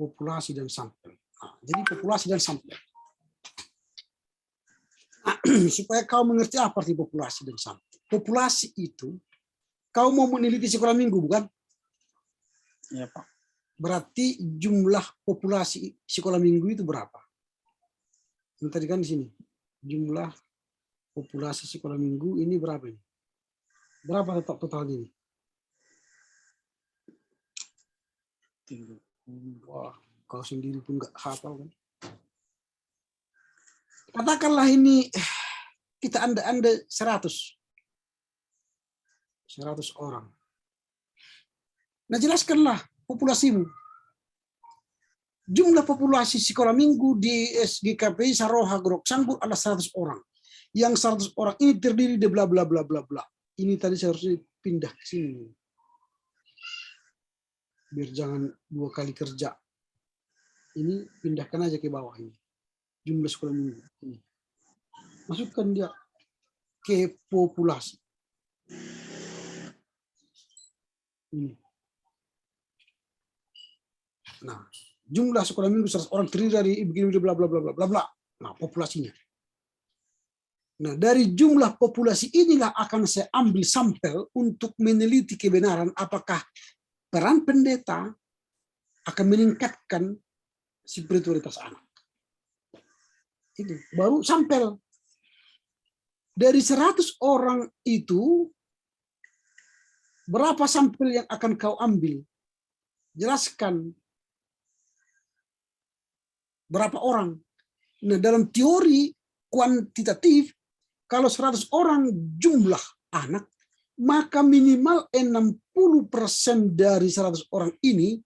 Populasi dan sampel. Nah, jadi populasi dan sampel. Nah, supaya kau mengerti apa arti populasi dan sampel. Populasi itu, kau mau meneliti sekolah minggu, bukan? Iya, Pak. Berarti jumlah populasi sekolah minggu itu berapa? Ini tadi kan di sini. Jumlah populasi sekolah minggu ini berapa ini? Berapa totalnya ini? Wah, kau sendiri pun nggak hafal kan? Katakanlah ini kita anda 100 orang. Nah, jelaskanlah populasimu. Jumlah populasi sekolah minggu di SGKPI Saroha Grok Sanggul adalah 100 orang. Yang 100 orang ini terdiri dari bla bla bla bla bla. Ini tadi seharusnya pindah ke sini. Biar jangan 2 kali kerja. Ini pindahkan aja ke bawah ini. Jumlah sekolah minggu. Ini. Masukkan dia ke populasi. Ini. Nah, jumlah sekolah minggu 100 orang terdiri dari begini bla bla bla bla bla bla. Nah, populasinya. Nah, dari jumlah populasi inilah akan saya ambil sampel untuk meneliti kebenaran apakah peran pendeta akan meningkatkan spiritualitas anak. Itu baru sampel. Dari 100 orang itu, berapa sampel yang akan kau ambil? Jelaskan. Berapa orang? Nah, dalam teori kuantitatif, kalau 100 orang jumlah anak, maka minimal 60% dari 100 orang ini,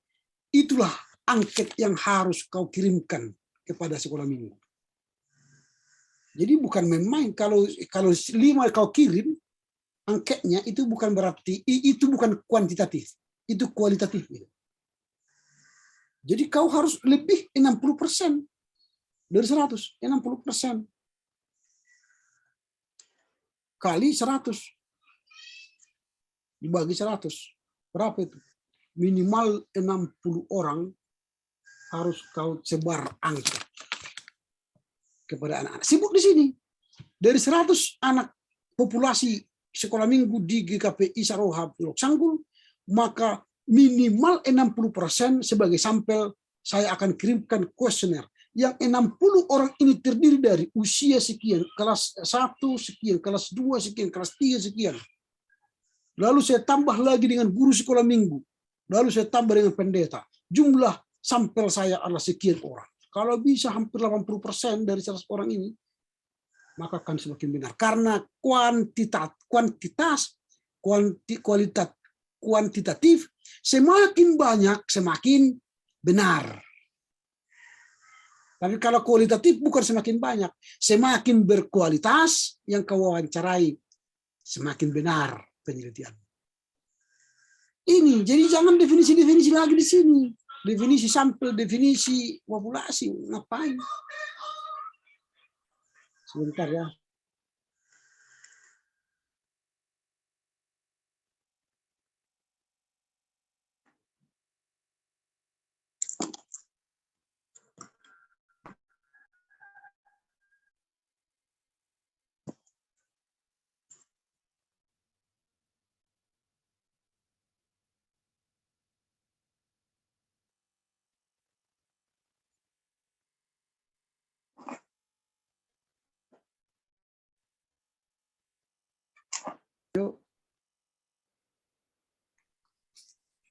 itulah angket yang harus kau kirimkan kepada sekolah minggu. Jadi bukan main-main. Kalau 5 kau kirim, angketnya itu bukan berarti, itu bukan kuantitatif, itu kualitatif. Jadi kau harus lebih 60% dari 100, 60%. Kali 100 dibagi 100 berapa itu? Minimal 60 orang harus kau sebar angka kepada anak-anak. Sibuk di sini. Dari 100 anak populasi sekolah minggu di GKPI Saroha Blok Sanggul, maka minimal 60% sebagai sampel saya akan kirimkan kuesioner. Yang 60 orang ini terdiri dari usia sekian, kelas 1 sekian, kelas 2 sekian, kelas 3 sekian. Lalu saya tambah lagi dengan guru sekolah minggu. Lalu saya tambah dengan pendeta. Jumlah sampel saya adalah sekian orang. Kalau bisa hampir 80% dari 100 orang ini, maka akan semakin benar. Karena kuantitatif, semakin banyak, semakin benar. Tapi kalau kualitatif bukan semakin banyak, semakin berkualitas yang kau wawancarai, semakin benar penelitian. Ini, jadi jangan definisi-definisi lagi di sini. Definisi sampel, definisi populasi, ngapain? Sebentar ya.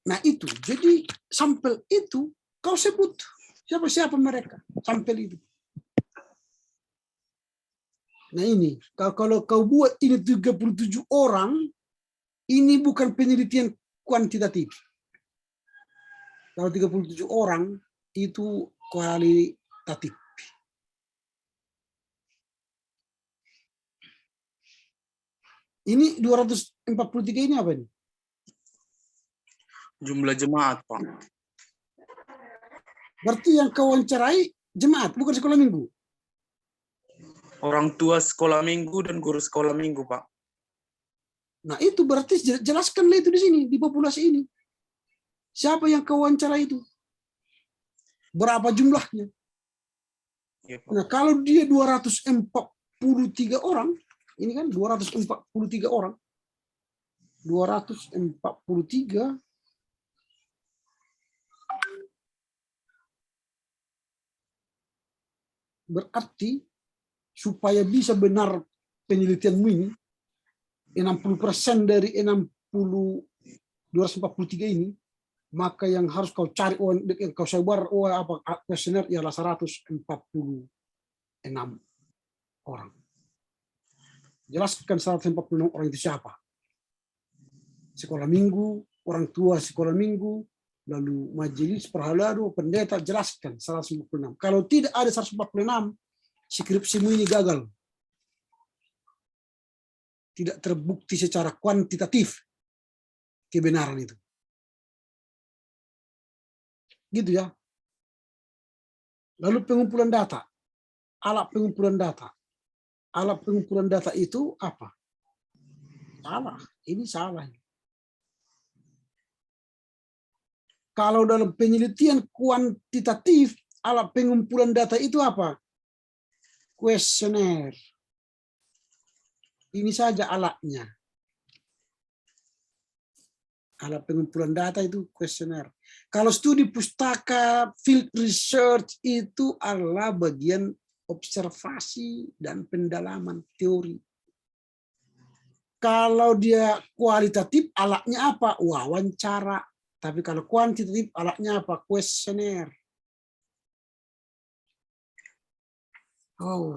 Nah itu, jadi sampel itu kau sebut siapa-siapa mereka, sampel itu. Nah ini, kalau kau buat ini 37 orang, ini bukan penelitian kuantitatif. Kalau 37 orang, itu kualitatif. Ini 243 ini apa ini? Jumlah jemaat, Pak. Berarti yang kau wawancarai jemaat, bukan sekolah minggu. Orang tua sekolah minggu dan guru sekolah minggu, Pak. Nah itu berarti jelaskanlah itu di sini, di populasi ini. Siapa yang kau wawancarai itu? Berapa jumlahnya? Ya, Pak. Nah kalau dia 243 orang, ini kan 243 orang. 243 berarti supaya bisa benar penelitianmu ini, 60% dari 243 ini, maka yang harus kau cari, yang kau sebar kuesioner ialah 146 orang. Jelaskan 146 orang itu siapa? Sekolah minggu, orang tua sekolah minggu, lalu majelis perhaladu, pendeta, jelaskan 146. Kalau tidak ada 146, skripsimu ini gagal. Tidak terbukti secara kuantitatif kebenaran itu. Gitu ya. Lalu pengumpulan data. Alat pengumpulan data. Alat pengumpulan data itu apa? Salah. Ini salah. Kalau dalam penelitian kuantitatif, alat pengumpulan data itu apa? Kuesioner. Ini saja alatnya. Alat pengumpulan data itu kuesioner. Kalau studi pustaka, field research itu adalah bagian observasi dan pendalaman teori. Kalau dia kualitatif, alatnya apa? Wawancara. Tapi kalau kuantitatif, alatnya apa? Kuesioner. Oh,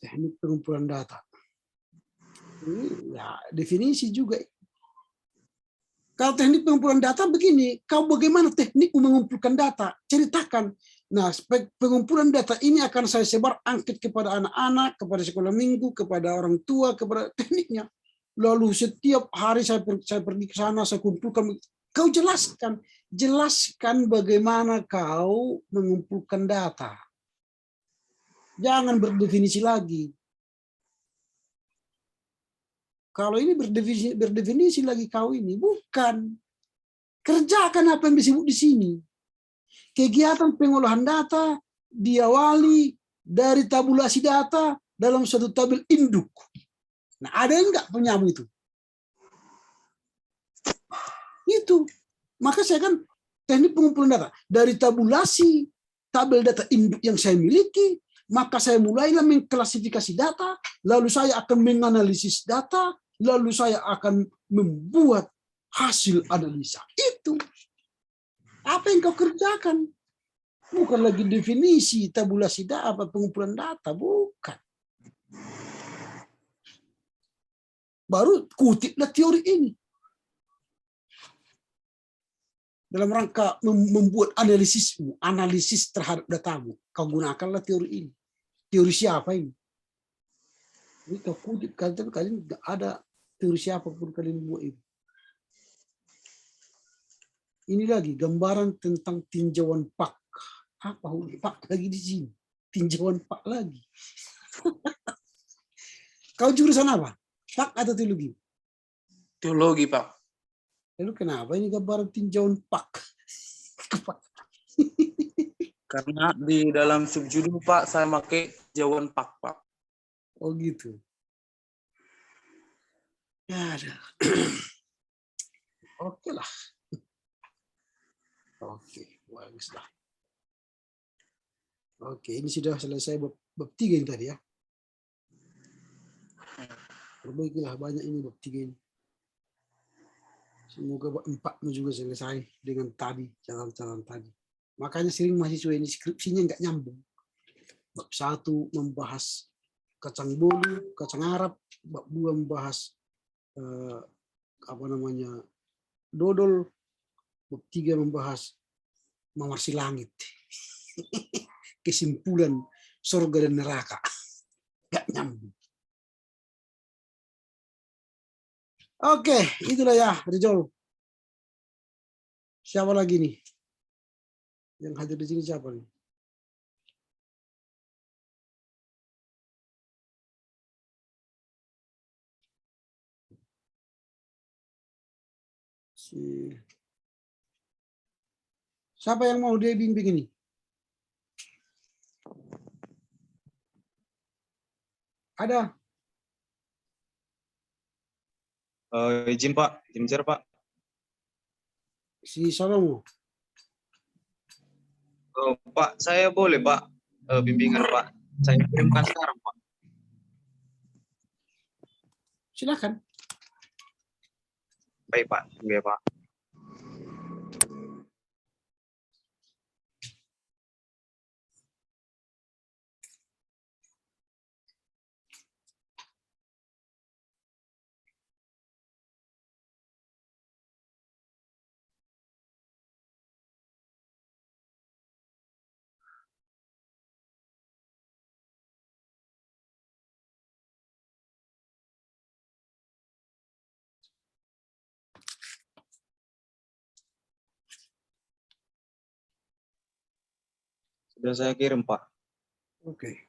teknik pengumpulan data. Ini ya definisi juga. Kalau teknik pengumpulan data begini, kau bagaimana teknik mengumpulkan data? Ceritakan. Nah, pengumpulan data ini akan saya sebar angket kepada anak-anak, kepada sekolah minggu, kepada orang tua, kepada tekniknya. Lalu setiap hari saya pergi ke sana, saya kumpulkan. Kau jelaskan bagaimana kau mengumpulkan data. Jangan berdefinisi lagi. Kalau ini berdefinisi lagi kau ini, bukan. Kerjakan apa yang disebut di sini. Kegiatan pengolahan data diawali dari tabulasi data dalam suatu tabel induk. Nah, ada yang enggak penyamu itu? Itu. Maka saya kan teknik pengumpulan data. Dari tabulasi tabel data induk yang saya miliki, maka saya mulailah mengklasifikasi data, lalu saya akan menganalisis data, lalu saya akan membuat hasil analisa. Itu. Apa yang kau kerjakan? Bukan lagi definisi tabulasi data, pengumpulan data, bukan. Baru kutiplah teori ini. Dalam rangka membuat analisis terhadap datamu, kau gunakanlah teori ini. Teori siapa ini? Ini kau kutip, kalian tidak ada teori siapapun kalian buat itu. Ini lagi gambaran tentang tinjauan pak. Apa pak lagi di sini? Tinjauan pak lagi. Kau jurusan apa? Pak atau teologi? Teologi, Pak. Lalu kenapa ini gambaran tinjauan pak? Karena di dalam subjudul, Pak, saya pakai tinjauan pak, Pak. Oh gitu. Ya, oke lah. Oke, bagus lah. Oke, ini sudah selesai bab 3 ini tadi ya. Perbaikilah banyak ini bab 3 ini. Semoga bab 4 juga selesai dengan tadi, catatan tadi. Makanya sering mahasiswa ini skripsinya nggak nyambung. Bab 1 membahas kacang bolu, kacang Arab, bab 2 membahas dodol, bab 3 membahas mawar si langit. Kesimpulan surga dan neraka. Nggak nyambung. Oke, itulah ya, Rizal. Siapa lagi nih? Yang hadir di sini siapa nih? Siapa yang mau dia bimbing ini? Ada? Izin Pak, izin bicara Pak. Si Salomo. Pak, saya boleh Pak bimbingan Pak. Saya kirimkan sekarang Pak. Silakan. Baik Pak, iya Pak. Sudah saya kirim Pak. Oke.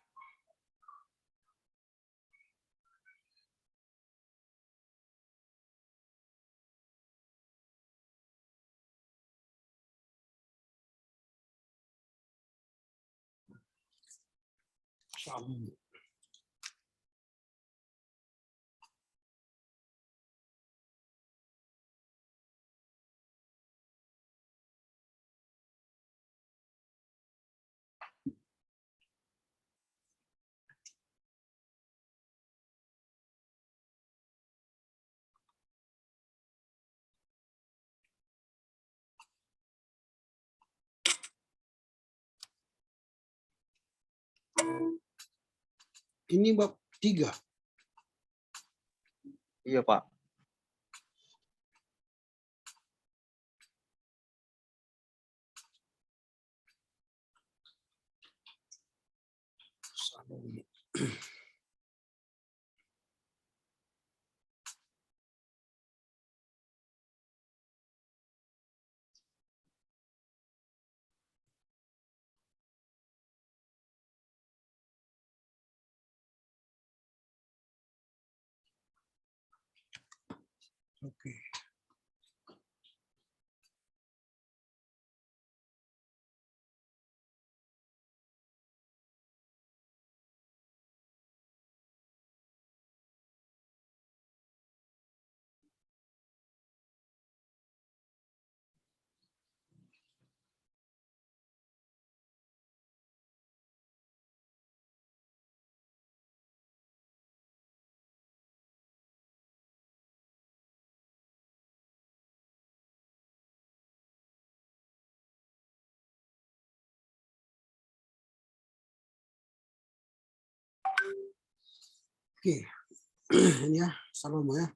Salomo. Ini bab 3. Iya Pak. Salomo. Oke. Oke. Ini ya, Salomo ya.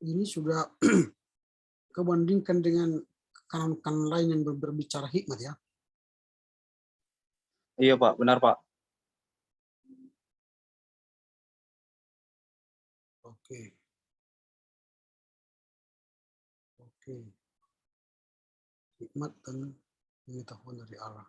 ini sudah kebandingkan dengan kanon-kanon lain yang berbicara hikmat ya. Iya Pak, benar Pak. Oke. Oke. Hikmat dan pengetahuan dari Allah.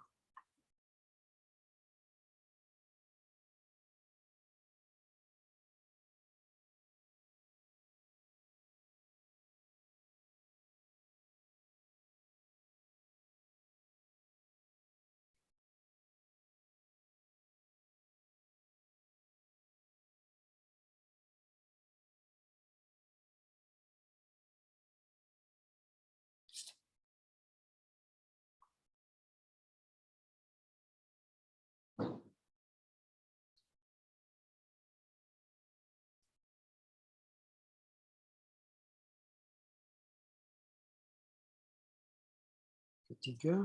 Ketiga,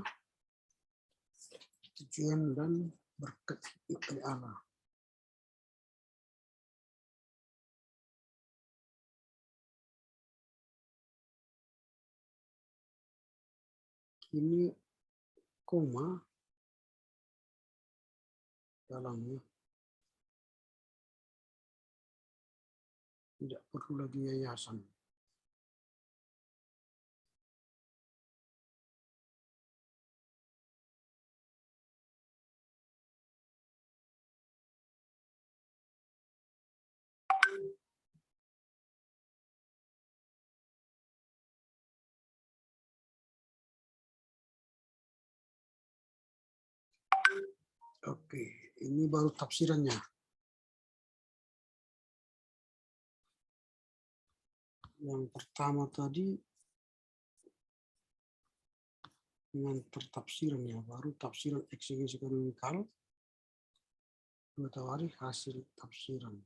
tujuan dan berkat hikmat dari Allah. Ini koma dalamnya. Tidak perlu lagi yayasan. Oke, ini baru tafsirannya. Yang pertama tadi dengan tertafsirannya, baru tafsiran eksegesi kanonikal. Dua tawari hasil tafsiran.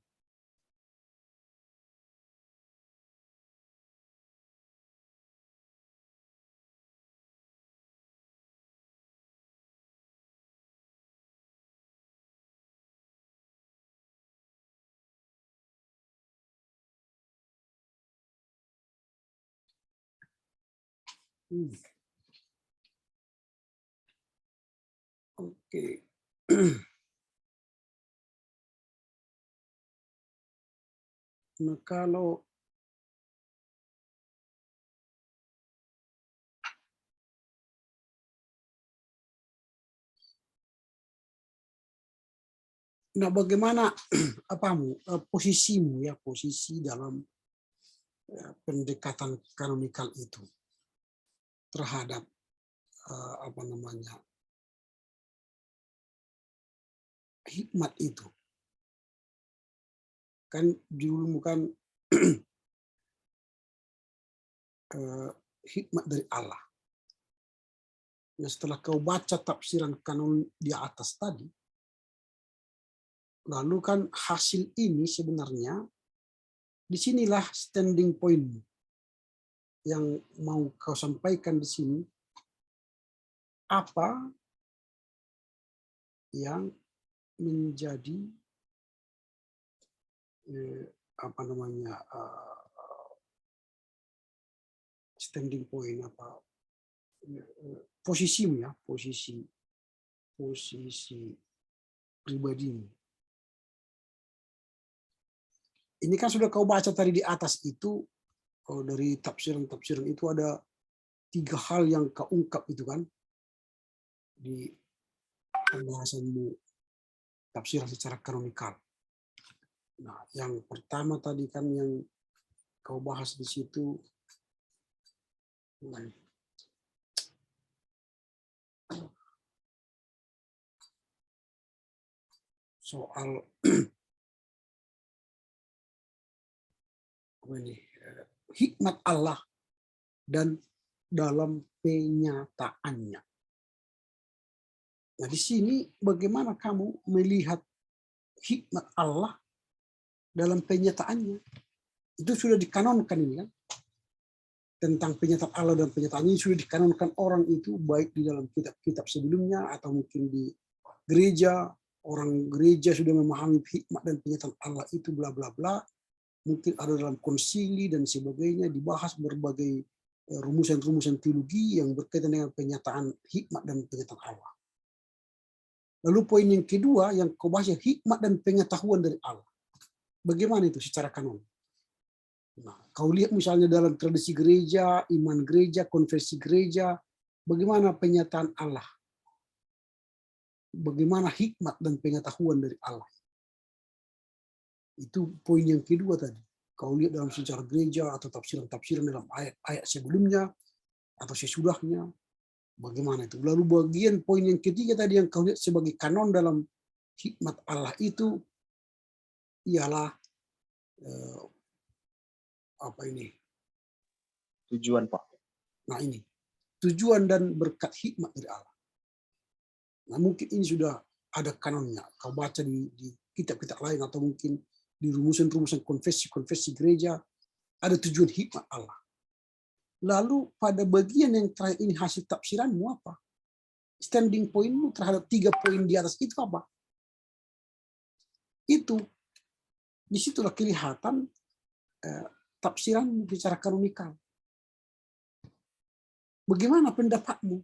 Oke. Nah, kalau bagaimana posisimu ya, posisi dalam pendekatan kanonikal itu terhadap hikmat itu. Kan dulu kan hikmat dari Allah. Nah, setelah kau baca tafsiran kanon di atas tadi, lalu kan hasil ini sebenarnya disinilah standing point yang mau kau sampaikan di sini. Apa yang menjadi standing point, posisimu ya, posisi pribadimu. Ini kan sudah kau baca tadi di atas itu, dari tafsiran-tafsiran itu ada 3 hal yang kau ungkap itu kan di pembahasanmu tafsiran secara kanonikal. Nah, yang pertama tadi kan yang kau bahas di situ soal hikmat Allah dan dalam penyataannya. Nah, di sini bagaimana kamu melihat hikmat Allah dalam penyataannya? Itu sudah dikanonkan ini kan. Tentang penyataan Allah dan penyataannya sudah dikanonkan orang itu, baik di dalam kitab-kitab sebelumnya atau mungkin di gereja. Orang gereja sudah memahami hikmat dan penyataan Allah itu bla bla bla. mungkin ada dalam konsili dan sebagainya, dibahas berbagai rumusan-rumusan teologi yang berkaitan dengan penyataan hikmat dan penyataan Allah. Lalu poin yang kedua yang kau bahas, hikmat dan pengetahuan dari Allah. Bagaimana itu secara kanon? Nah, kau lihat misalnya dalam tradisi gereja, iman gereja, konversi gereja, bagaimana penyataan Allah? Bagaimana hikmat dan pengetahuan dari Allah? Itu poin yang kedua tadi. Kau lihat dalam sejarah gereja atau tafsiran-tafsiran dalam ayat-ayat sebelumnya atau sesudahnya, bagaimana itu? Lalu bagian poin yang ketiga tadi yang kau lihat sebagai kanon dalam hikmat Allah itu ialah apa ini? Tujuan, Pak. Nah ini, tujuan dan berkat hikmat dari Allah. Nah mungkin ini sudah ada kanonnya. Kau baca di kitab-kitab lain atau mungkin di rumusan-rumusan konfesi gereja, ada tujuan hikmat Allah. Lalu pada bagian yang terakhir ini hasil tafsiranmu apa? Standing pointmu terhadap 3 poin di atas itu apa? Itu disitulah kelihatan tafsiranmu secara kanonikal. Bagaimana pendapatmu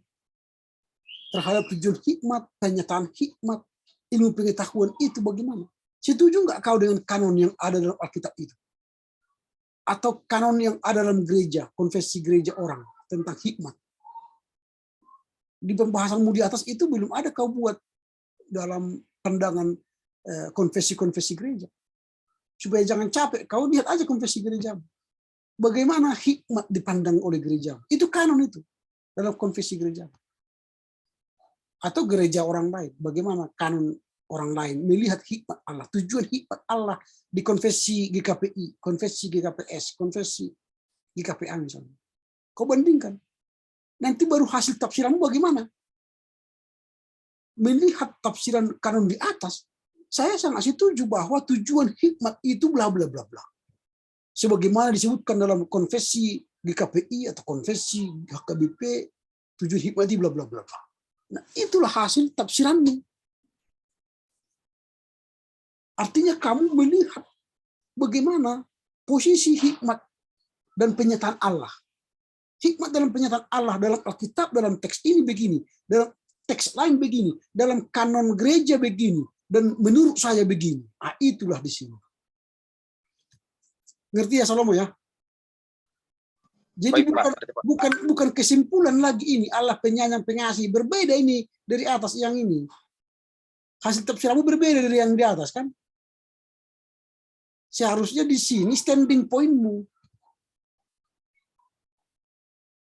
terhadap tujuan hikmat, penyataan hikmat, ilmu pengetahuan itu bagaimana? Setuju nggak kau dengan kanon yang ada dalam Alkitab itu? Atau kanon yang ada dalam gereja, konfesi gereja orang tentang hikmat? Di pembahasanmu di atas itu belum ada kau buat dalam pandangan konfesi gereja. Supaya jangan capek, kau lihat aja konfesi gereja. Bagaimana hikmat dipandang oleh gereja? Itu kanon itu dalam konfesi gereja. Atau gereja orang lain, bagaimana kanon orang lain melihat hikmat Allah, tujuan hikmat Allah di konfesi GKPI, konfesi GKPS, konfesi GKPA misalnya. Kau bandingkan. Nanti baru hasil tafsiranmu bagaimana? Melihat tafsiran kanon di atas, saya sangat setuju bahwa tujuan hikmat itu bla bla bla bla. Sebagaimana disebutkan dalam konfesi GKPI atau konfesi HKBP, tujuan hikmat itu bla bla bla bla. Nah, itulah hasil tafsiranmu. Artinya kamu melihat bagaimana posisi hikmat dan penyataan Allah. Hikmat dalam penyataan Allah dalam Alkitab, dalam teks ini begini, dalam teks lain begini, dalam kanon gereja begini, dan menurut saya begini. Nah, itulah di sini. Ngerti ya Salomo ya? Jadi Baik, Pak. bukan kesimpulan lagi ini Allah penyayang pengasih, berbeda ini dari atas yang ini. Hasil tafsiranmu berbeda dari yang di atas kan? Seharusnya di sini standing pointmu.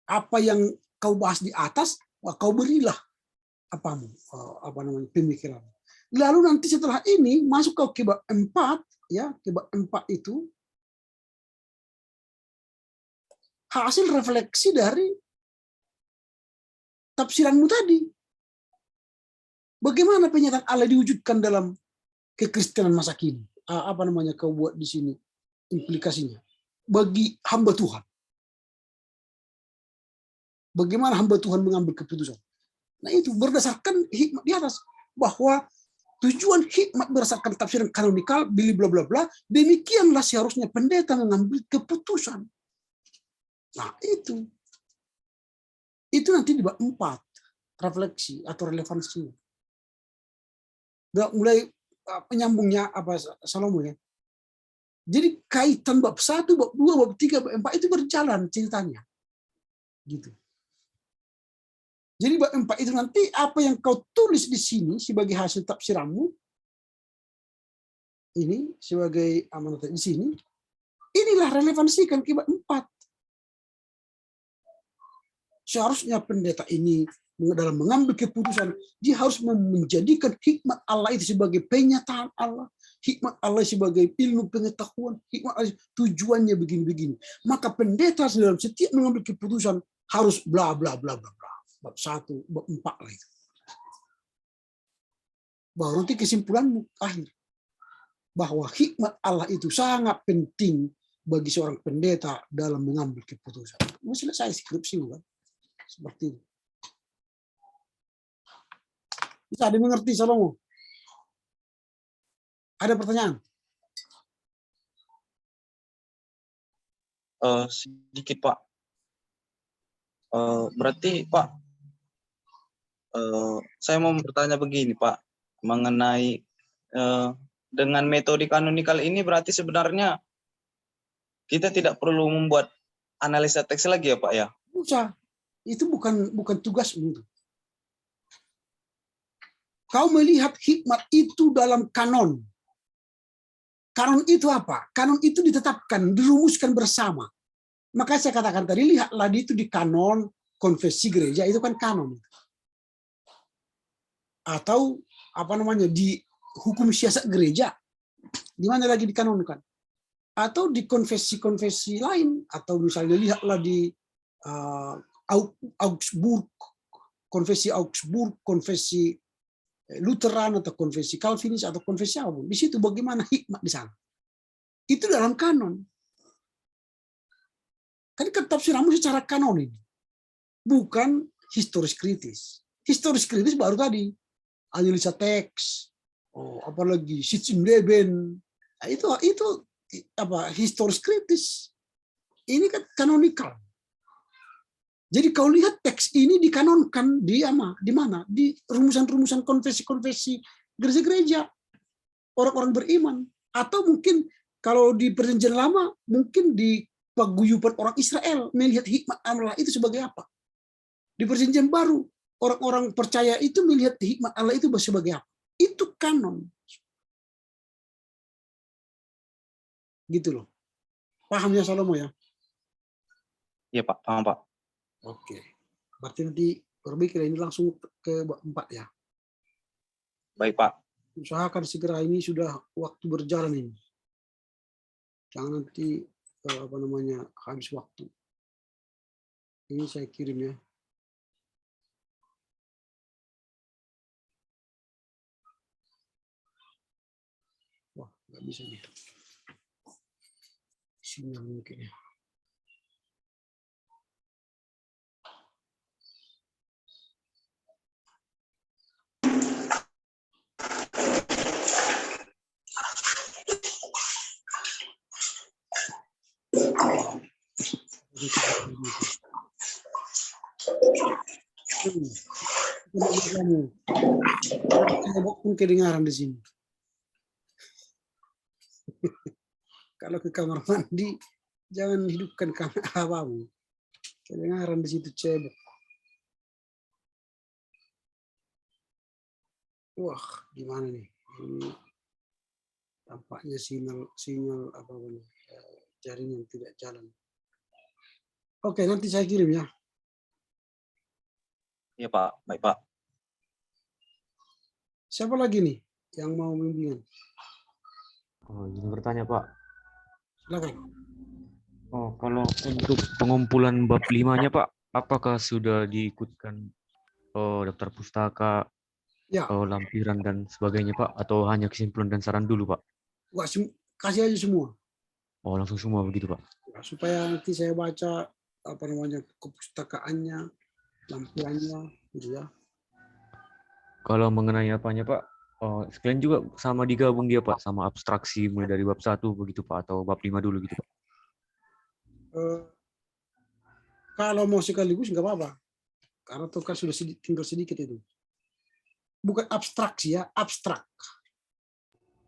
Apa yang kau bahas di atas, kau berilah pemikiran. Lalu nanti setelah ini masuk ke bab 4, ya, ke bab 4 itu hasil refleksi dari tafsiranmu tadi. Bagaimana penyataan Allah diwujudkan dalam kekristenan masa kini? Kau buat di sini implikasinya bagi hamba Tuhan. Bagaimana hamba Tuhan mengambil keputusan? Nah itu berdasarkan hikmat di atas, bahwa tujuan hikmat berdasarkan tafsiran kanonikal, bla bla bla bla, demikianlah seharusnya pendeta mengambil keputusan. Nah itu nanti di bab 4 refleksi atau relevansi. Mulai penyambungnya Salomo ya. Jadi kaitan bab 1, bab 2, bab 3, bab 4 itu berjalan ceritanya. Gitu. Jadi bab 4 itu nanti apa yang kau tulis di sini sebagai hasil tafsiranmu ini sebagai amanat di sini, inilah relevansikan ke bab 4. Seharusnya pendeta ini dalam mengambil keputusan, dia harus menjadikan hikmat Allah itu sebagai penyataan Allah, hikmat Allah sebagai ilmu pengetahuan, hikmat Allah tujuannya begini-begini. Maka pendeta dalam setiap mengambil keputusan harus bla bla bla bla bla. Bab 1, bab 4 lah itu. Baru nanti kesimpulanmu akhir. Bahwa hikmat Allah itu sangat penting bagi seorang pendeta dalam mengambil keputusan. Mau selesai skripsi kan? Seperti itu. Bisa dimengerti Salomo? Ada pertanyaan? sedikit Pak. Berarti Pak, saya mau bertanya begini Pak, mengenai dengan metode kanonikal ini berarti sebenarnya kita tidak perlu membuat analisa teks lagi ya Pak ya? Usah. Itu bukan tugasmu. Kau melihat hikmat itu dalam kanon. Kanon itu apa? Kanon itu ditetapkan, dirumuskan bersama. Maka saya katakan tadi, lihatlah itu di kanon konfesi gereja, itu kan kanon. Atau apa namanya, di hukum siasat gereja, di mana lagi dikanonkan. Atau di konfesi-konfesi lain, atau misalnya lihatlah di Augsburg, konfesi Lutheran atau konfesi Calvinis atau konfesi apapun. Di situ bagaimana hikmat di sana. Itu dalam kanon. Kan ketafsiranmu secara kanon ini. Bukan historis kritis. Historis kritis baru tadi. Analisa teks. Apalagi Sitzim Leben. Nah, itu apa, historis kritis. Ini kan kanonikal. Jadi kau lihat teks ini dikanonkan di mana? Di rumusan-rumusan konfesi-konfesi gereja-gereja orang-orang beriman, atau mungkin kalau di Perjanjian Lama mungkin di paguyuban orang Israel melihat hikmat Allah itu sebagai apa. Di Perjanjian Baru orang-orang percaya itu melihat hikmat Allah itu sebagai apa. Itu kanon. Gitu loh. Paham ya Salomo ya? Iya Pak, paham Pak. Oke, berarti nanti perbaiki ini langsung ke bab 4 ya. Baik Pak. Usahakan segera, ini sudah waktu berjalan ini. Jangan nanti apa namanya habis waktu. Ini saya kirim ya. Wah, nggak bisa nih. Sinyal mungkin ya. Pun kedengaran di sini. Kalau ke kamar mandi, jangan hidupkan kamar apamu. Kedengaran di situ cebok. Wah, gimana nih? Ini tampaknya sinyal apa namanya, jaringan tidak jalan. Oke, nanti saya kirim ya. Iya Pak, baik Pak. Siapa lagi nih yang mau bimbingan? Oh, izin bertanya Pak. Silakan. Oh, kalau untuk pengumpulan bab 5-nya Pak, apakah sudah diikutkan daftar pustaka, Ya, lampiran dan sebagainya Pak, atau hanya kesimpulan dan saran dulu Pak? wah, kasih aja semua. Oh, langsung semua begitu Pak. Ya, supaya nanti saya baca apa namanya kepustakaannya, lampirannya, gitu ya. Kalau mengenai apanya Pak, sekalian juga sama digabung dia Pak, sama abstraksi mulai dari bab 1 begitu Pak, atau bab 5 dulu gitu Pak. Kalau mau sekaligus nggak apa-apa, karena itu kan sudah tinggal sedikit itu. Bukan abstraksi ya, abstrak.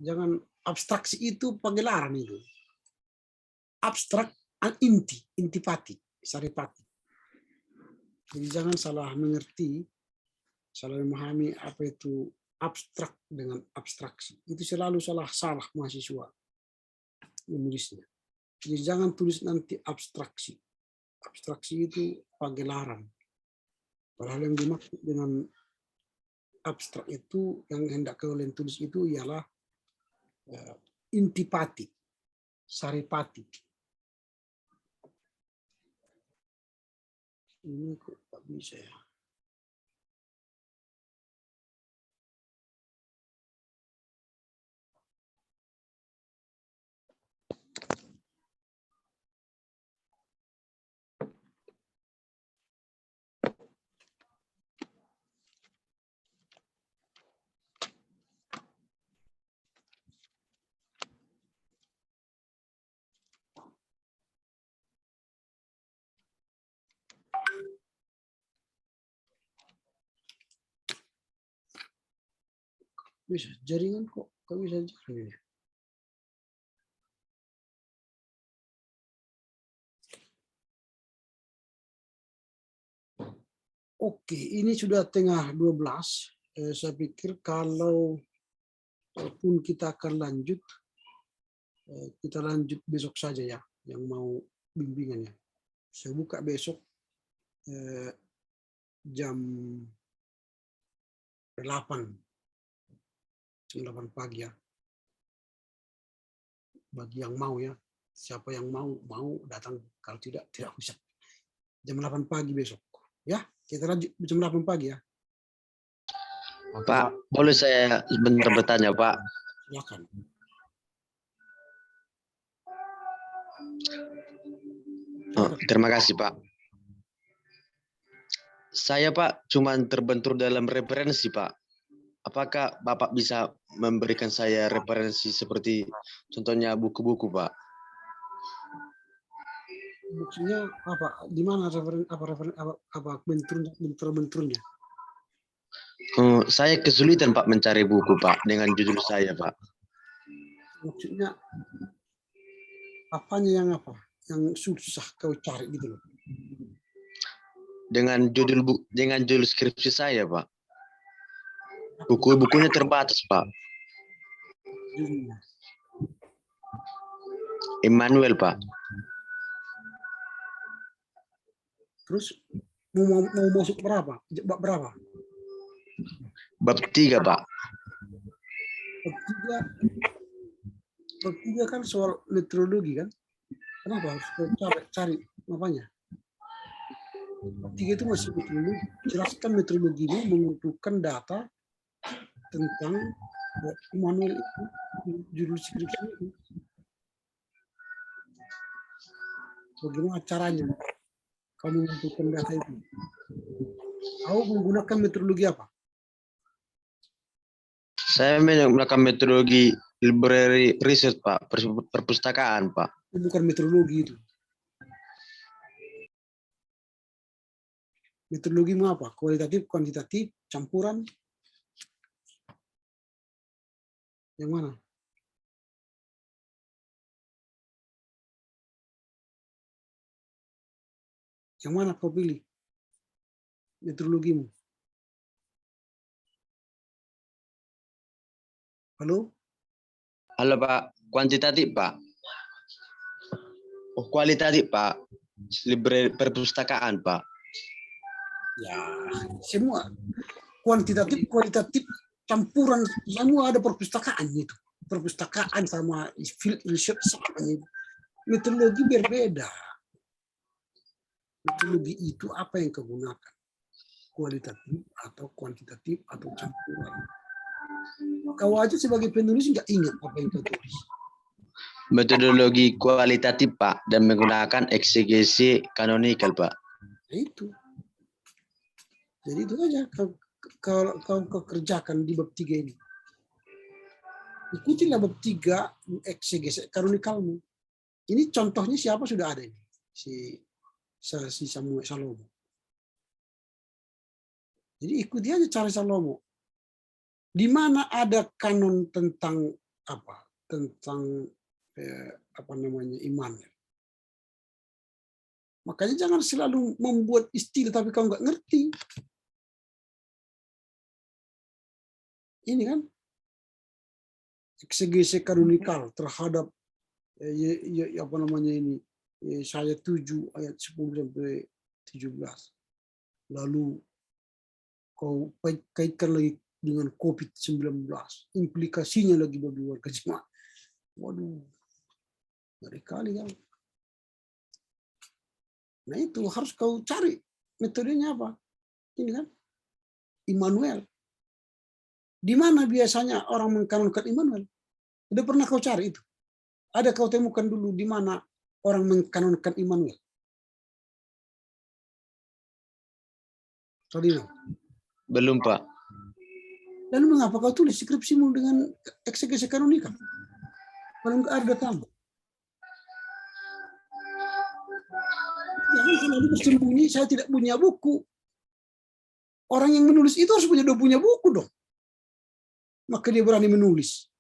Jangan abstraksi itu pagelaran itu. Abstrak intipati, saripati. Jadi jangan salah mengerti, salah memahami apa itu abstrak dengan abstraksi. Itu selalu salah mahasiswa menulisnya. Jadi jangan tulis nanti abstraksi. Abstraksi itu pagelaran. Padahal yang dimaksud dengan abstrak itu, yang hendak kalian tulis itu ialah intipati, saripati. Ini kok tak bisa ya. Bisa jaringan kok bisa jaringan. Oke, ini sudah tengah 12. Saya pikir kalau pun kita akan lanjut, kita lanjut besok saja ya, yang mau bimbingannya. Saya buka besok jam 8 pagi ya. Bagi yang mau ya, siapa yang mau datang, kalau tidak usah. Jam 8 pagi besok. Ya, kita lanjut jam 8 pagi ya. Oke, Pak, boleh saya sebentar bertanya, Pak? Silakan. Oh, terima kasih, Pak. Saya, Pak, cuma terbentur dalam referensi, Pak. Apakah Bapak bisa memberikan saya referensi seperti contohnya buku-buku, Pak? Maksudnya apa? Di mana apa bentur-benturnya? Saya kesulitan, Pak, mencari buku, Pak, dengan judul saya, Pak. Maksudnya apanya yang apa? Yang susah kau cari gitu loh. Dengan judul skripsi saya, Pak. Buku-bukunya terbatas, Pak. Judulnya. Immanuel, Pak. Terus mau masuk berapa? Bab berapa? Bab 3, Pak. Bab 3 kan soal meteorologi kan? Kenapa harus cari apanya? Bab 3 itu masih meteorologi. Jelaskan meteorologi ini mengumpulkan data tentang Immanuel itu, judul skripsi itu. Bagaimana caranya kamu mengumpulkan data itu? Kau menggunakan metodologi apa? Saya melakukan metodologi library research, Pak. Perpustakaan, Pak. Bukan metodologi itu. Metodologi apa? Kualitatif, kuantitatif, campuran? Yang mana? Yang mana kau pilih? Metodologimu. Halo? Halo, Pak. Kuantitatif, Pak. Oh, kualitatif, Pak. Library perpustakaan, Pak. Ya, semua. Kuantitatif, kualitatif, campuran, semua ada perpustakaan itu. Perpustakaan sama field research sama itu. Metodologi berbeda. Metodologi itu apa yang kau gunakan? Kualitatif atau kuantitatif atau campuran. Kau aja sebagai penulis nggak ingat apa yang kau tulis. Metodologi kualitatif, Pak, dan menggunakan eksegesi kanonikal, Pak. Nah, itu. Jadi itu aja kau kerjakan di bab 3 ini. Ikutilah bab 3 eksegesi kanonikalmu. Ini contohnya siapa sudah ada ini. Si Samuel Salomo. Jadi ikuti aja cara Salomo. Di mana ada kanon tentang apa? Tentang Immanuel. Makanya jangan selalu membuat istilah tapi kau nggak ngerti. Ini kan eksegesi kanonikal terhadap Yesaya 7 ayat 10 sampai 17. Lalu kau kaitkan lagi dengan COVID-19, implikasinya lagi bagi warga jemaat. Waduh, ngeri kali kan. Nah itu harus kau cari metodenya apa. Ini kan Immanuel. Di mana biasanya orang mengkanonkan Immanuel? Udah pernah kau cari itu? Ada kau temukan dulu di mana orang mengkanonkan Immanuel? Tadi Belum, Pak. lalu mengapa kau tulis skripsimu dengan eksegesi kanonikal? Kalau nggak ada tamu. Jangan selalu bersembunyi, saya tidak punya buku. Orang yang menulis itu harus punya buku dong. maka dia berani menulis.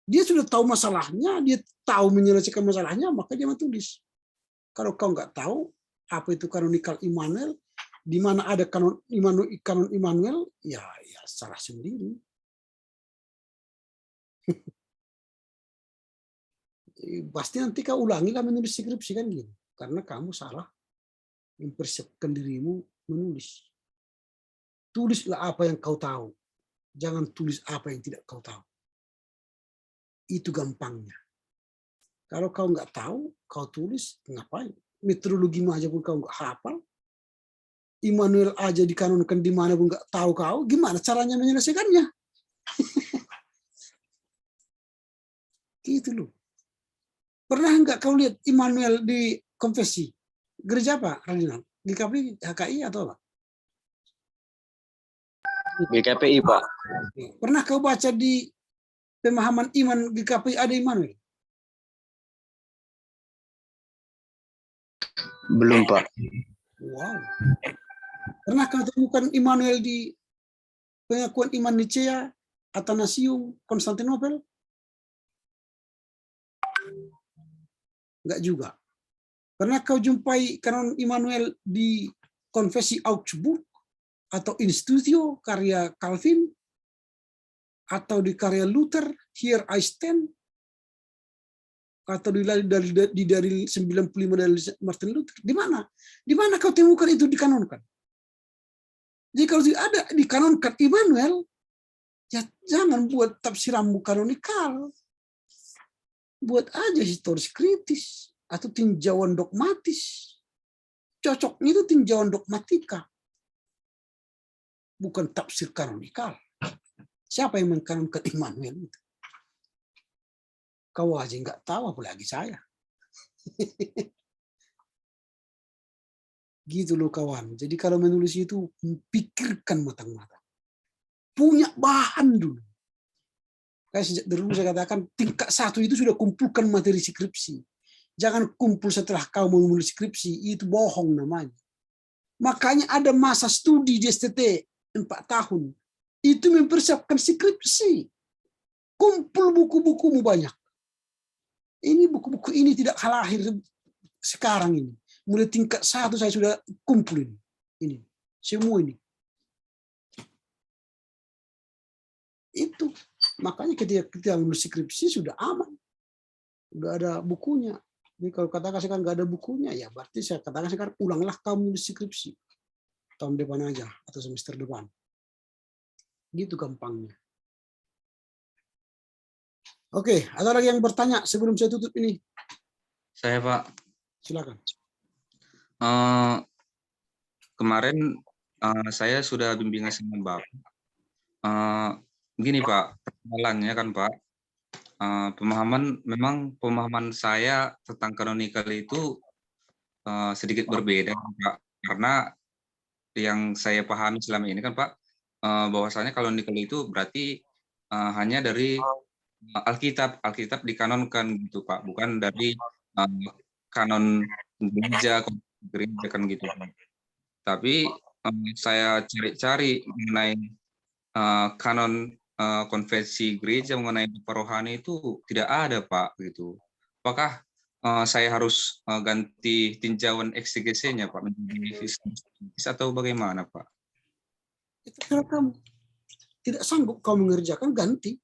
Dia sudah tahu masalahnya, dia tahu menyelesaikan masalahnya, maka dia menulis. Kalau kau nggak tahu apa itu canonical Immanuel, di mana ada kanon Immanuel, ya salah sendiri. Pasti nanti kau ulangilah menulis skripsi kan gitu, karena kamu salah mempersiapkan dirimu menulis. Tulislah apa yang kau tahu, jangan tulis apa yang tidak kau tahu. Itu gampangnya. Kalau kau nggak tahu, kau tulis, ngapain? Metodologi aja pun kau nggak hafal. Immanuel aja dikanonkan di mana pun nggak tahu kau, gimana caranya menyelesaikannya? Gitu loh. Pernah nggak kau lihat Immanuel di konfesi? Gereja apa, Radinal? GKP, HKI atau apa? GKPI, Pak. Pernah kau baca di pemahaman iman GKP ada Immanuel? Belum, Pak. Wow. Pernah kau temukan Immanuel di pengakuan iman Nicea, Athanasium, Konstantinopel? Enggak juga. Pernah kau jumpai kanon Immanuel di konfesi Augsburg atau Institutio karya Calvin atau di karya Luther, Here I Stand, atau di dari 95 dari Martin Luther? Di mana? Di mana kau temukan itu dikanonkan? Jadi kalau ada dikanonkan Immanuel, ya jangan buat tafsiranmu kanonikal. Buat aja historis kritis atau tinjauan dogmatis. Cocoknya itu tinjauan dogmatika. Bukan tafsir kanonikal. Siapa yang mengkanonkan Immanuel itu? Kau aja nggak tahu, apalagi saya. Gitu loh kawan. Jadi kalau menulis itu pikirkan matang-matang. Punya bahan dulu. Kayak sejak dulu saya katakan tingkat 1 itu sudah kumpulkan materi skripsi. Jangan kumpul setelah kau menulis skripsi, itu bohong namanya. Makanya ada masa studi di STT 4 tahun. Itu mempersiapkan skripsi. Kumpul buku-bukumu banyak. Ini buku-buku ini tidak lahir sekarang ini. Mulai tingkat 1 saya sudah kumpul ini. Ini. Semua ini. Itu. Makanya ketika menulis skripsi sudah aman. Sudah ada bukunya. Jadi kalau katakan sekarang nggak ada bukunya, ya berarti saya katakan sekarang ulanglah kamu menulis skripsi. Tahun depan aja atau semester depan. Gitu gampangnya. Oke, ada lagi yang bertanya sebelum saya tutup ini? Saya, Pak. Silakan. Kemarin saya sudah bimbingan sama Bapak. Gini, Pak, persoalannya kan, Pak. Pemahaman saya tentang kanonikal itu sedikit berbeda, Pak. Karena yang saya pahami selama ini kan, Pak, bahwasanya kanonikal itu berarti hanya dari Alkitab dikanonkan gitu, Pak, bukan dari kanon gereja kan gitu, Pak. Tapi saya cari-cari mengenai kanon konvensi gereja mengenai rohani itu tidak ada, Pak, gitu. Apakah saya harus ganti tinjauan eksegesenya, Pak, menjadi historis atau bagaimana, Pak? Kalau kamu tidak sanggup kau mengerjakan, ganti.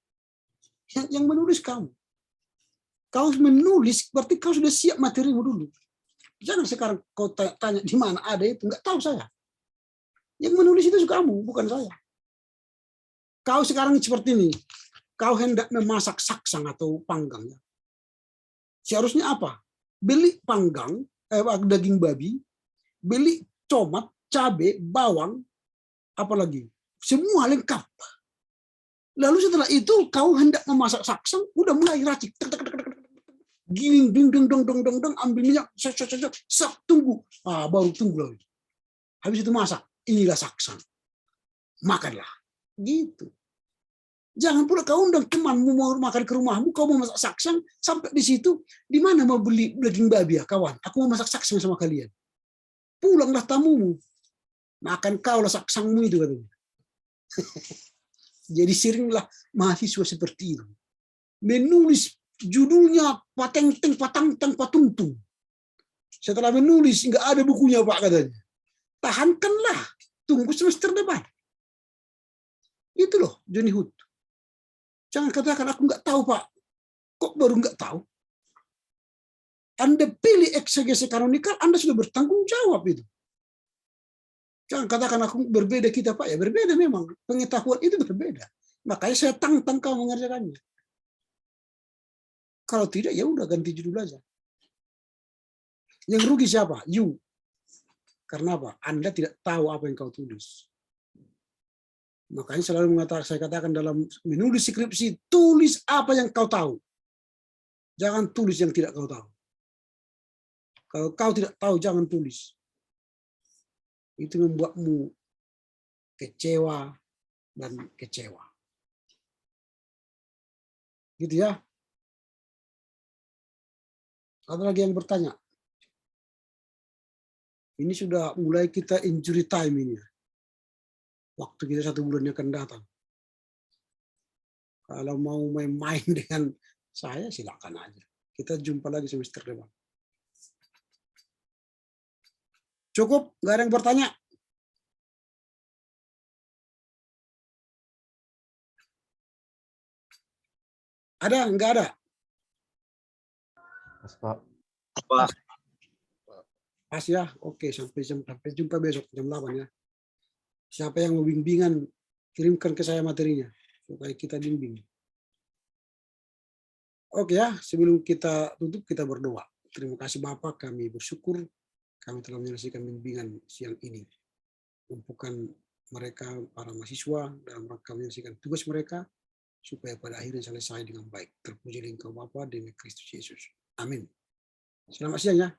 Yang menulis kamu. Kau menulis berarti kau sudah siap materimu dulu. Jangan sekarang kau tanya di mana ada itu, nggak tahu saya. Yang menulis itu kamu, bukan saya. Kau sekarang seperti ini, kau hendak memasak saksang atau panggang. Seharusnya apa? Beli panggang, daging babi, beli tomat, cabai, bawang, apalagi semua lengkap. Lalu setelah itu kau hendak memasak saksang, udah mulai racik, giling, dong, ambil minyak, tunggu, baru tunggu lagi. Habis itu masak, inilah saksang, makanlah, gitu. Jangan pula kau undang temanmu mau makan ke rumahmu, kau mau masak saksang, sampai di situ, di mana mau beli daging babi ya kawan? Aku mau masak saksang sama kalian. Pulanglah tamumu, makan kau lah saksangmu itu katanya. Jadi seringlah mahasiswa seperti itu. Menulis judulnya patenteng, patangtang, patungtung. Setelah menulis, nggak ada bukunya Pak katanya. Tahankanlah, tunggu semester depan. Itu loh Johnny Hood. Jangan katakan aku nggak tahu Pak. Kok baru nggak tahu? Anda pilih eksegesi kanonikal, Anda sudah bertanggung jawab itu. Jangan katakan aku berbeda kita Pak. Ya berbeda memang. Pengetahuan itu berbeda. Makanya saya tantang kau mengerjakannya. Kalau tidak ya udah ganti judul aja. Yang rugi siapa? You. Karena apa? Anda tidak tahu apa yang kau tulis. Makanya selalu saya katakan dalam menulis skripsi, tulis apa yang kau tahu. Jangan tulis yang tidak kau tahu. Kalau kau tidak tahu, jangan tulis. Itu membuatmu kecewa dan kecewa. Gitu ya. Ada lagi yang bertanya? Ini sudah mulai kita injury time ini. Waktu kita 1 bulan yang akan datang. Kalau mau main-main dengan saya, silakan aja. Kita jumpa lagi semester depan. Cukup? Nggak ada yang bertanya? Ada? Nggak ada? Mas Pak. Pak. Pas ya? Oke, sampai jumpa besok jam 8 ya. Siapa yang mau bimbingan, kirimkan ke saya materinya. Supaya kita bimbing. Oke ya, sebelum kita tutup, kita berdoa. Terima kasih Bapak, kami bersyukur kami telah menyelesaikan bimbingan siang ini. Tumpukan mereka, para mahasiswa, dalam rangka menyelesaikan tugas mereka, supaya pada akhirnya selesai dengan baik. Terpuji Engkau Bapa demi Kristus Yesus. Amin. Selamat siang ya.